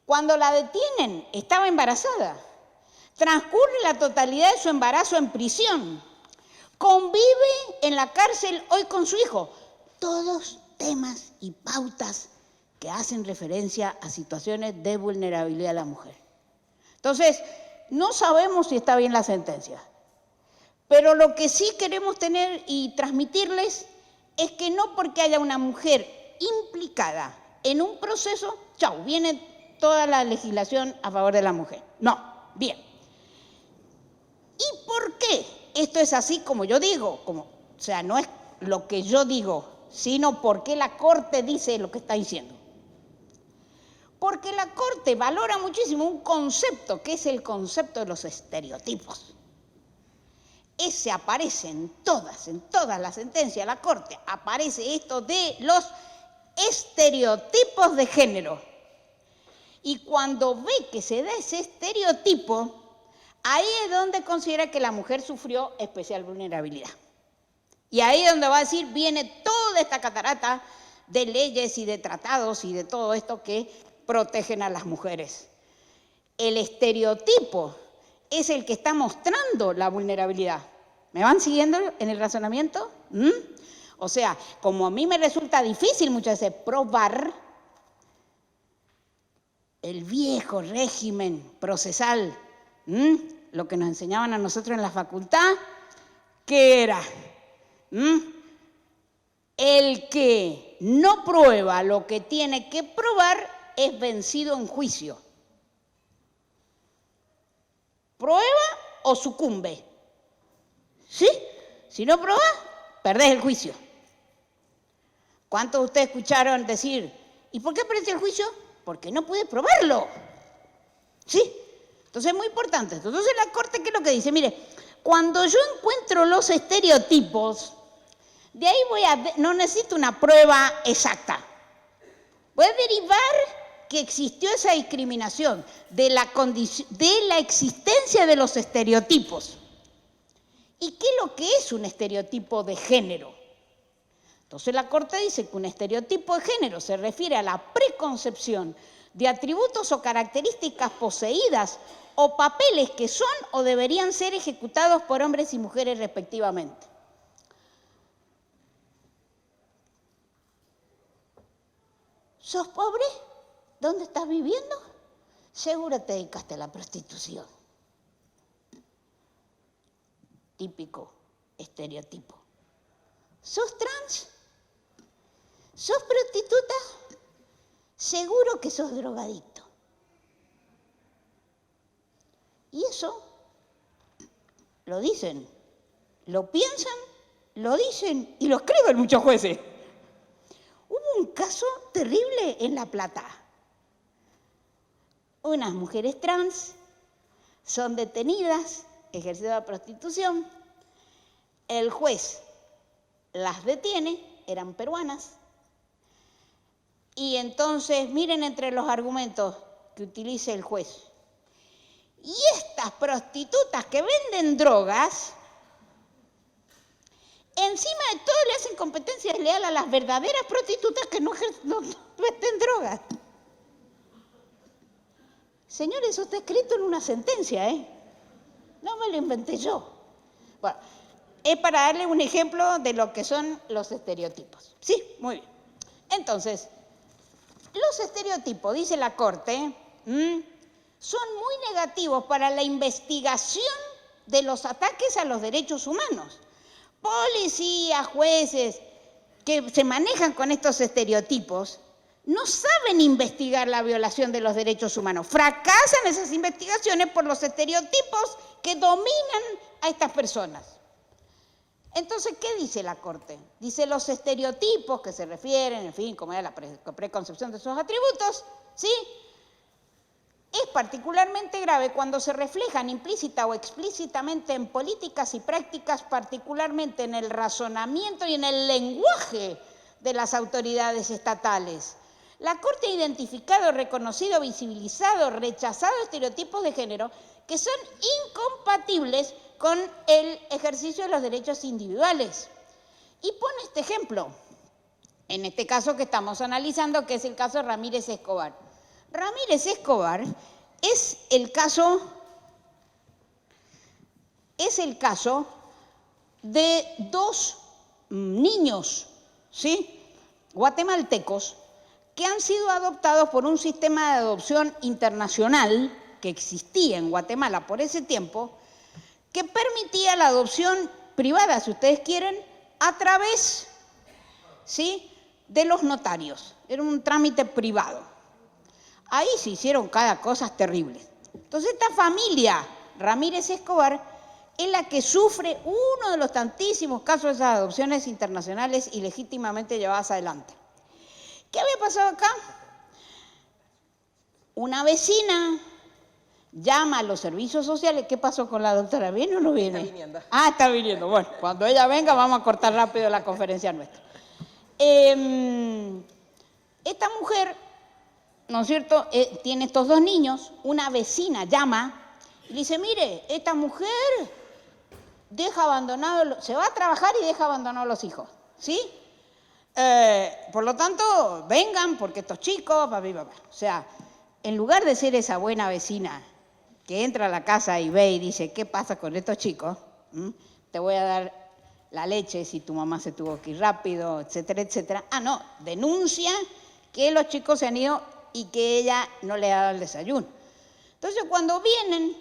Cuando la detienen, estaba embarazada. Transcurre la totalidad de su embarazo en prisión. Convive en la cárcel hoy con su hijo. Todos temas y pautas que hacen referencia a situaciones de vulnerabilidad de la mujer. Entonces, no sabemos si está bien la sentencia, pero lo que sí queremos tener y transmitirles es que no porque haya una mujer implicada en un proceso, chau, viene toda la legislación a favor de la mujer. No, bien. ¿Y por qué esto es así como yo digo? O sea, no es lo que yo digo, sino porque la Corte dice lo que está diciendo. Porque la Corte valora muchísimo un concepto que es el concepto de los estereotipos. Ese aparece en todas las sentencias de la Corte, aparece esto de los estereotipos de género. Y cuando ve que se da ese estereotipo, ahí es donde considera que la mujer sufrió especial vulnerabilidad. Y ahí es donde va a decir, viene toda esta catarata de leyes y de tratados y de todo esto que protegen a las mujeres. El estereotipo es el que está mostrando la vulnerabilidad. ¿Me van siguiendo en el razonamiento? O sea, como a mí me resulta difícil muchas veces probar el viejo régimen procesal, lo que nos enseñaban a nosotros en la facultad, ¿qué era? El que no prueba lo que tiene que probar es vencido en juicio. ¿Prueba o sucumbe? ¿Sí? Si no prueba, perdés el juicio. ¿Cuántos de ustedes escucharon decir, ¿y por qué perdés el juicio? Porque no pude probarlo. ¿Sí? Entonces es muy importante. Entonces la Corte, ¿qué es lo que dice? Mire, cuando yo encuentro los estereotipos, de ahí no necesito una prueba exacta. Voy a derivar que existió esa discriminación de la existencia de los estereotipos. ¿Y qué es lo que es un estereotipo de género? Entonces la Corte dice que un estereotipo de género se refiere a la preconcepción de atributos o características poseídas o papeles que son o deberían ser ejecutados por hombres y mujeres respectivamente. ¿Sos pobre? ¿Dónde estás viviendo? Seguro te dedicaste a la prostitución. Típico estereotipo. ¿Sos trans? ¿Sos prostituta? Seguro que sos drogadicto. Y eso lo dicen, lo piensan, lo dicen y lo escriben muchos jueces. Hubo un caso terrible en La Plata. Unas mujeres trans son detenidas ejerciendo la prostitución. El juez las detiene, eran peruanas, y entonces miren entre los argumentos que utiliza el juez. Y estas prostitutas que venden drogas, encima de todo le hacen competencia desleal a las verdaderas prostitutas que no venden drogas. Señores, eso está escrito en una sentencia, ¿eh? No me lo inventé yo. Bueno, es para darle un ejemplo de lo que son los estereotipos. Sí, muy bien. Entonces, los estereotipos, dice la Corte, son muy negativos para la investigación de los ataques a los derechos humanos. Policías, jueces que se manejan con estos estereotipos no saben investigar la violación de los derechos humanos. Fracasan esas investigaciones por los estereotipos que dominan a estas personas. Entonces, ¿qué dice la Corte? Dice los estereotipos que se refieren, en fin, como era la preconcepción de sus atributos, ¿sí? Es particularmente grave cuando se reflejan implícita o explícitamente en políticas y prácticas, particularmente en el razonamiento y en el lenguaje de las autoridades estatales. La Corte ha identificado, reconocido, visibilizado, rechazado estereotipos de género que son incompatibles con el ejercicio de los derechos individuales. Y pone este ejemplo, en este caso que estamos analizando, que es el caso Ramírez Escobar. Ramírez Escobar es el caso de dos niños, ¿sí?, guatemaltecos que han sido adoptados por un sistema de adopción internacional que existía en Guatemala por ese tiempo, que permitía la adopción privada, si ustedes quieren, a través, ¿sí?, de los notarios. Era un trámite privado. Ahí se hicieron cada cosa terribles. Entonces esta familia Ramírez Escobar es la que sufre uno de los tantísimos casos de esas adopciones internacionales ilegítimamente llevadas adelante. ¿Qué había pasado acá? Una vecina llama a los servicios sociales. ¿Qué pasó con la doctora? ¿Viene o no viene? Está viniendo. Ah, está viniendo. Bueno, cuando ella venga vamos a cortar rápido la conferencia nuestra. Esta mujer, ¿no es cierto?, tiene estos dos niños. Una vecina llama y dice, mire, esta mujer deja abandonado, se va a trabajar y deja abandonados los hijos, ¿sí? Por lo tanto, vengan porque estos chicos, o sea, en lugar de ser esa buena vecina que entra a la casa y ve y dice, ¿qué pasa con estos chicos? Te voy a dar la leche si tu mamá se tuvo que ir rápido, etcétera, etcétera. Ah, no, denuncia que los chicos se han ido y que ella no le ha dado el desayuno. Entonces, cuando vienen,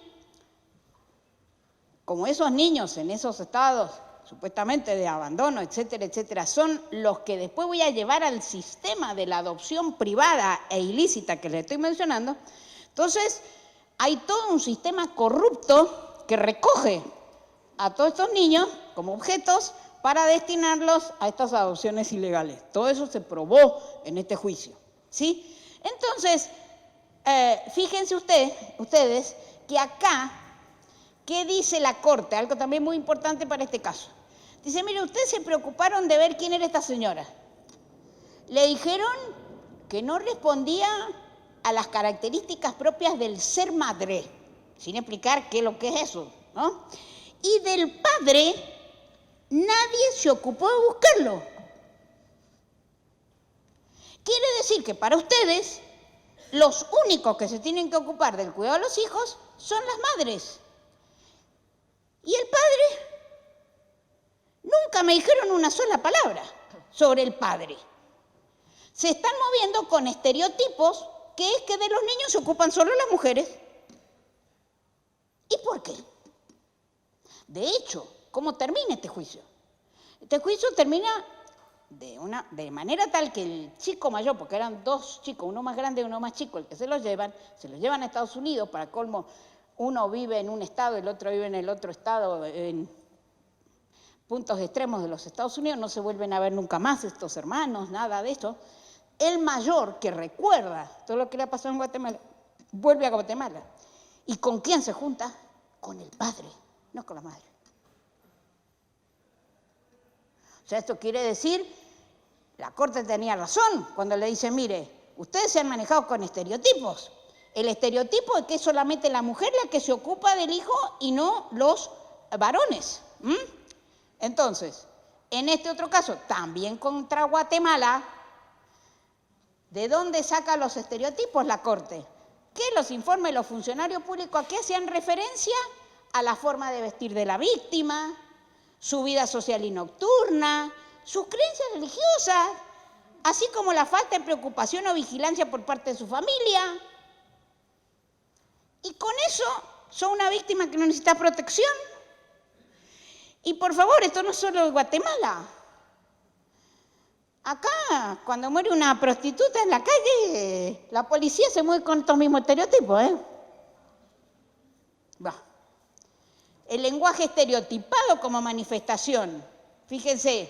como esos niños en esos estados supuestamente de abandono, etcétera, etcétera, son los que después voy a llevar al sistema de la adopción privada e ilícita que les estoy mencionando, entonces hay todo un sistema corrupto que recoge a todos estos niños como objetos para destinarlos a estas adopciones ilegales. Todo eso se probó en este juicio, ¿sí? Entonces, fíjense ustedes que acá, ¿qué dice la Corte? Algo también muy importante para este caso. Dice, mire, ustedes se preocuparon de ver quién era esta señora. Le dijeron que no respondía a las características propias del ser madre, sin explicar qué es lo que es eso, ¿no? Y del padre, nadie se ocupó de buscarlo. Quiere decir que para ustedes, los únicos que se tienen que ocupar del cuidado de los hijos son las madres. ¿Y el padre? Nunca me dijeron una sola palabra sobre el padre. Se están moviendo con estereotipos que es que de los niños se ocupan solo las mujeres. ¿Y por qué? De hecho, ¿cómo termina este juicio? Este juicio termina de manera tal que el chico mayor, porque eran dos chicos, uno más grande y uno más chico, el que se los llevan a Estados Unidos, para colmo, uno vive en un estado, el otro vive en el otro estado, en puntos extremos de los Estados Unidos, no se vuelven a ver nunca más estos hermanos, nada de esto. El mayor, que recuerda todo lo que le ha pasado en Guatemala, vuelve a Guatemala. ¿Y con quién se junta? Con el padre, no con la madre. O sea, esto quiere decir, la Corte tenía razón cuando le dice, mire, ustedes se han manejado con estereotipos. El estereotipo es que es solamente la mujer la que se ocupa del hijo y no los varones. Entonces, en este otro caso, también contra Guatemala, ¿de dónde saca los estereotipos la Corte? Que los informes de los funcionarios públicos aquí hacían referencia a la forma de vestir de la víctima, su vida social y nocturna, sus creencias religiosas, así como la falta de preocupación o vigilancia por parte de su familia. Y con eso son una víctima que no necesita protección. Y por favor, esto no es solo de Guatemala. Acá, cuando muere una prostituta en la calle, la policía se mueve con estos mismos estereotipos, El lenguaje estereotipado como manifestación. Fíjense,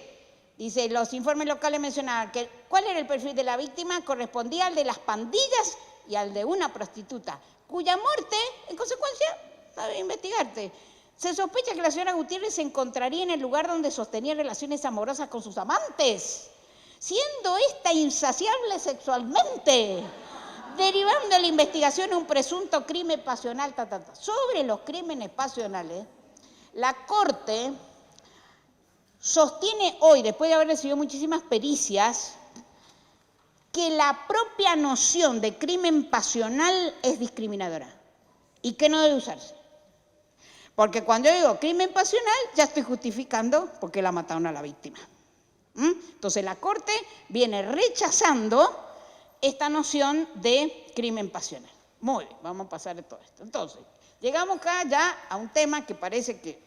dice, los informes locales mencionaban que cuál era el perfil de la víctima, correspondía al de las pandillas y al de una prostituta, cuya muerte, en consecuencia, debe investigarte. Se sospecha que la señora Gutiérrez se encontraría en el lugar donde sostenía relaciones amorosas con sus amantes, siendo esta insaciable sexualmente, derivando de la investigación un presunto crimen pasional. Sobre los crímenes pasionales, la Corte sostiene hoy, después de haber recibido muchísimas pericias, que la propia noción de crimen pasional es discriminadora y que no debe usarse. Porque cuando yo digo crimen pasional, ya estoy justificando porque la mataron a la víctima. Entonces la Corte viene rechazando esta noción de crimen pasional. Muy bien, vamos a pasar de todo esto. Entonces, llegamos acá ya a un tema que parece que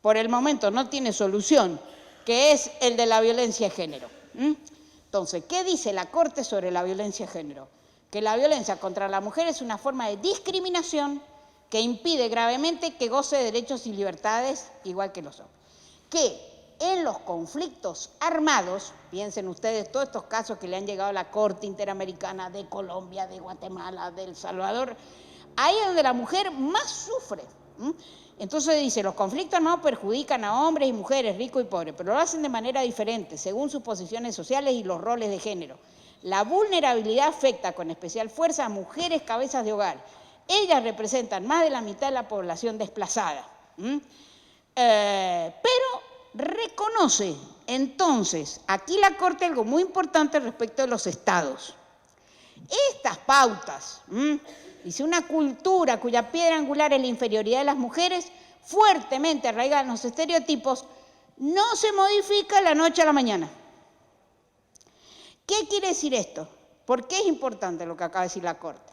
por el momento no tiene solución, que es el de la violencia de género. Entonces, ¿qué dice la Corte sobre la violencia de género? Que la violencia contra la mujer es una forma de discriminación que impide gravemente que goce de derechos y libertades igual que los hombres. Que en los conflictos armados, piensen ustedes todos estos casos que le han llegado a la Corte Interamericana de Colombia, de Guatemala, de El Salvador, ahí es donde la mujer más sufre. Entonces dice, los conflictos armados perjudican a hombres y mujeres, ricos y pobres, pero lo hacen de manera diferente, según sus posiciones sociales y los roles de género. La vulnerabilidad afecta con especial fuerza a mujeres cabezas de hogar. Ellas representan más de la mitad de la población desplazada. Pero reconoce, entonces, aquí la Corte algo muy importante respecto de los estados. Estas pautas, dice, una cultura cuya piedra angular es la inferioridad de las mujeres, fuertemente arraigada en los estereotipos, no se modifica de la noche a la mañana. ¿Qué quiere decir esto? ¿Por qué es importante lo que acaba de decir la Corte?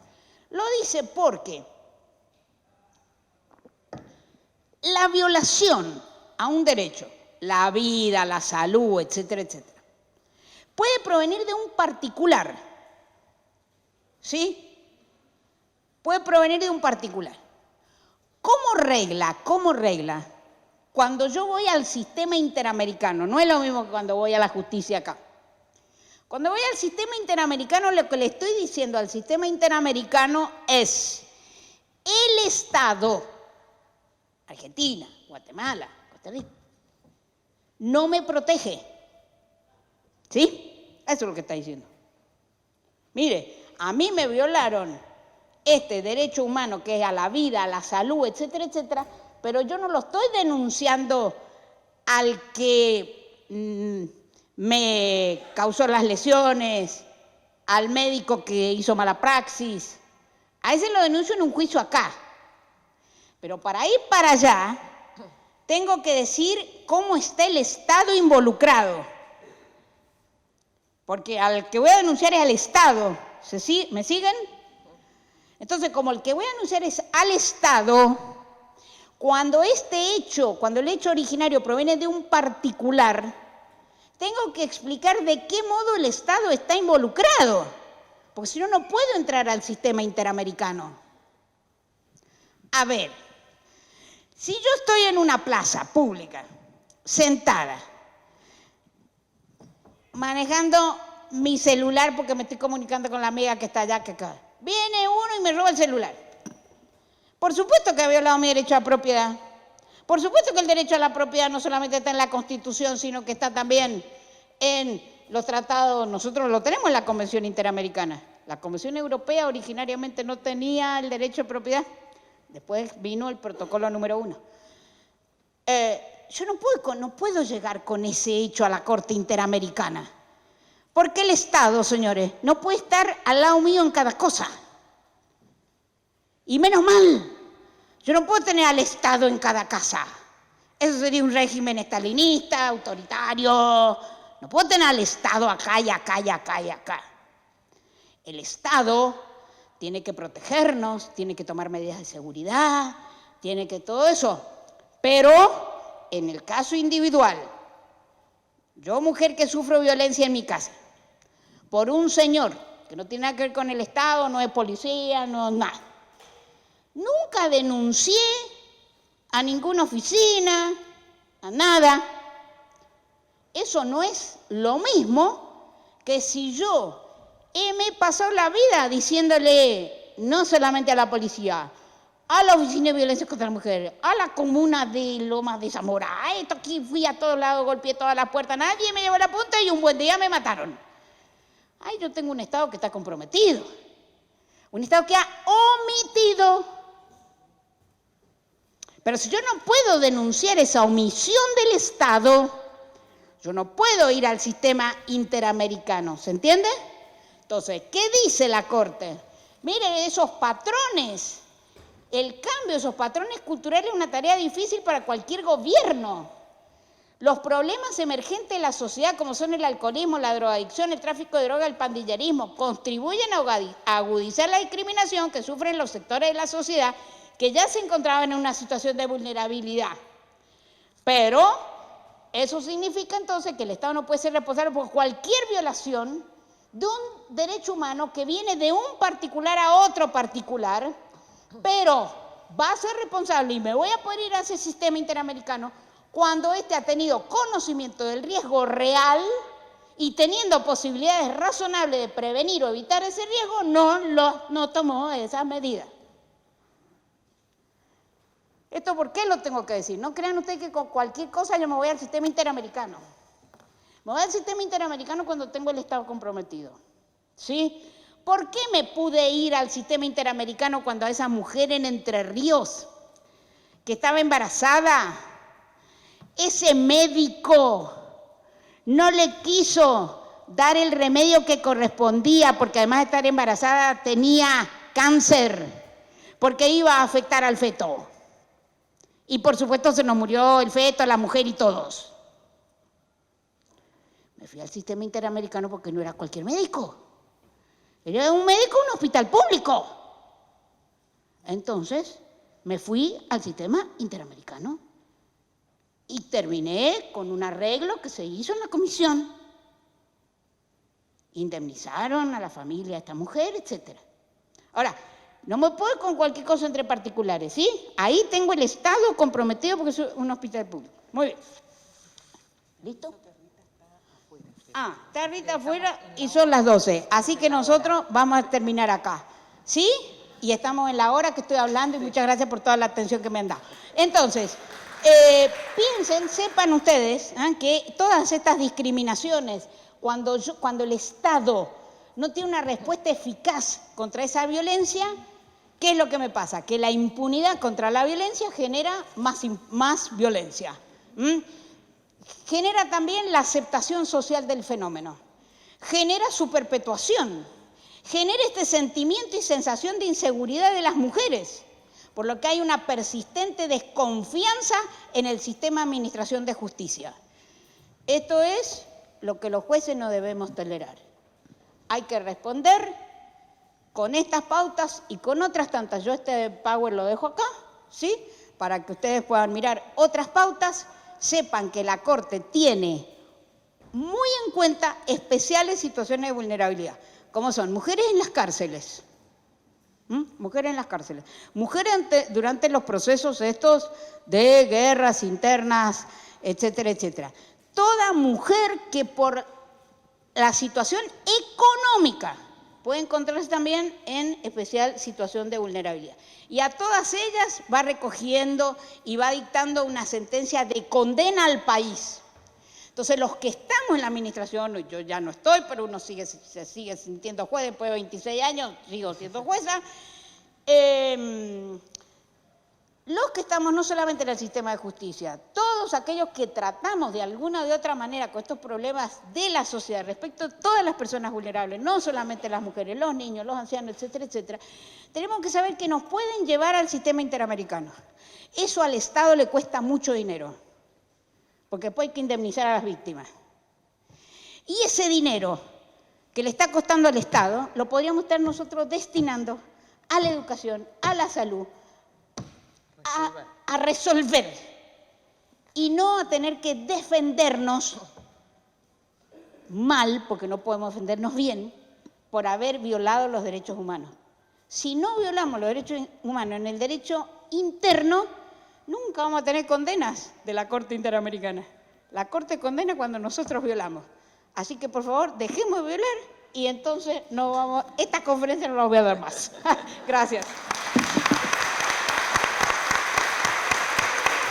Lo dice porque la violación a un derecho, la vida, la salud, etcétera, etcétera, puede provenir de un particular, ¿sí? Puede provenir de un particular. ¿Cómo regla? Cuando yo voy al sistema interamericano, no es lo mismo que cuando voy a la justicia acá. Cuando voy al sistema interamericano, lo que le estoy diciendo al sistema interamericano es el Estado, Argentina, Guatemala, Costa Rica, no me protege. ¿Sí? Eso es lo que está diciendo. Mire, a mí me violaron este derecho humano que es a la vida, a la salud, etcétera, etcétera, pero yo no lo estoy denunciando al que me causó las lesiones, al médico que hizo mala praxis. A ese lo denuncio en un juicio acá. Pero para ir para allá, tengo que decir cómo está el Estado involucrado. Porque al que voy a denunciar es al Estado. ¿Me siguen? Entonces, como el que voy a denunciar es al Estado, cuando el hecho originario proviene de un particular, tengo que explicar de qué modo el Estado está involucrado, porque si no, no puedo entrar al sistema interamericano. A ver, si yo estoy en una plaza pública, sentada, manejando mi celular porque me estoy comunicando con la amiga que está allá, que acá, viene uno y me roba el celular. Por supuesto que ha violado mi derecho a propiedad, Por supuesto que el derecho a la propiedad no solamente está en la Constitución, sino que está también en los tratados. Nosotros lo tenemos en la Convención Interamericana. La Convención Europea originariamente no tenía el derecho de propiedad. Después vino el protocolo número 1. Yo no puedo llegar con ese hecho a la Corte Interamericana. Porque el Estado, señores, no puede estar al lado mío en cada cosa. Y menos mal, yo no puedo tener al Estado en cada casa. Eso sería un régimen estalinista, autoritario. No puedo tener al Estado acá y acá y acá y acá. El Estado tiene que protegernos, tiene que tomar medidas de seguridad, tiene que todo eso. Pero en el caso individual, yo mujer que sufro violencia en mi casa, por un señor que no tiene nada que ver con el Estado, no es policía, no es nada. Nunca denuncié a ninguna oficina, a nada. Eso no es lo mismo que si yo me he pasado la vida diciéndole no solamente a la policía, a la Oficina de Violencia contra la Mujer, a la comuna de Lomas de Zamora, a esto aquí fui a todos lados, golpeé todas las puertas, nadie me llevó la punta y un buen día me mataron. Ay, yo tengo un Estado que está comprometido, un Estado que ha omitido. Pero si yo no puedo denunciar esa omisión del Estado, yo no puedo ir al sistema interamericano, ¿se entiende? Entonces, ¿qué dice la Corte? Mire, esos patrones, el cambio de esos patrones culturales es una tarea difícil para cualquier gobierno. Los problemas emergentes de la sociedad, como son el alcoholismo, la drogadicción, el tráfico de droga, el pandillerismo, contribuyen a agudizar la discriminación que sufren los sectores de la sociedad que ya se encontraban en una situación de vulnerabilidad. Pero eso significa entonces que el Estado no puede ser responsable por cualquier violación de un derecho humano que viene de un particular a otro particular, pero va a ser responsable y me voy a poder ir a ese sistema interamericano cuando éste ha tenido conocimiento del riesgo real y teniendo posibilidades razonables de prevenir o evitar ese riesgo, no tomó esas medidas. ¿Esto por qué lo tengo que decir? No crean ustedes que con cualquier cosa yo me voy al sistema interamericano. Me voy al sistema interamericano cuando tengo el Estado comprometido. ¿Sí? ¿Por qué me pude ir al sistema interamericano cuando a esa mujer en Entre Ríos, que estaba embarazada, ese médico no le quiso dar el remedio que correspondía, porque además de estar embarazada tenía cáncer, porque iba a afectar al feto? Y por supuesto se nos murió el feto, la mujer y todos. Me fui al sistema interamericano porque no era cualquier médico. Era un médico de un hospital público. Entonces me fui al sistema interamericano y terminé con un arreglo que se hizo en la comisión. Indemnizaron a la familia de esta mujer, etc. Ahora, no me puedo ir con cualquier cosa entre particulares, ¿sí? Ahí tengo el Estado comprometido porque es un hospital público. Muy bien. ¿Listo? Está Rita afuera y son las 12. Así que nosotros vamos a terminar acá. ¿Sí? Y estamos en la hora que estoy hablando y muchas gracias por toda la atención que me han dado. Entonces, piensen, sepan ustedes que todas estas discriminaciones, cuando el Estado no tiene una respuesta eficaz contra esa violencia, ¿qué es lo que me pasa? Que la impunidad contra la violencia genera más violencia. Genera también la aceptación social del fenómeno. Genera su perpetuación. Genera este sentimiento y sensación de inseguridad de las mujeres, por lo que hay una persistente desconfianza en el sistema de administración de justicia. Esto es lo que los jueces no debemos tolerar. Hay que responder con estas pautas y con otras tantas. Yo este power lo dejo acá, ¿sí? Para que ustedes puedan mirar otras pautas, sepan que la Corte tiene muy en cuenta especiales situaciones de vulnerabilidad, como son mujeres en las cárceles. Mujeres en las cárceles. Mujeres durante los procesos estos de guerras internas, etcétera, etcétera. Toda mujer que por la situación económica puede encontrarse también en especial situación de vulnerabilidad. Y a todas ellas va recogiendo y va dictando una sentencia de condena al país. Entonces, los que estamos en la administración, yo ya no estoy, pero uno se sigue sintiendo juez, después de 26 años sigo siendo jueza, los que estamos no solamente en el sistema de justicia, todos aquellos que tratamos de alguna o de otra manera con estos problemas de la sociedad respecto a todas las personas vulnerables, no solamente las mujeres, los niños, los ancianos, etcétera, etcétera, tenemos que saber que nos pueden llevar al sistema interamericano. Eso al Estado le cuesta mucho dinero, porque después hay que indemnizar a las víctimas. Y ese dinero que le está costando al Estado, lo podríamos estar nosotros destinando a la educación, a la salud, a resolver y no a tener que defendernos mal, porque no podemos defendernos bien, por haber violado los derechos humanos. Si no violamos los derechos humanos en el derecho interno, nunca vamos a tener condenas de la Corte Interamericana. La Corte condena cuando nosotros violamos. Así que, por favor, dejemos de violar y entonces no vamos, esta conferencia no la voy a dar más. Gracias.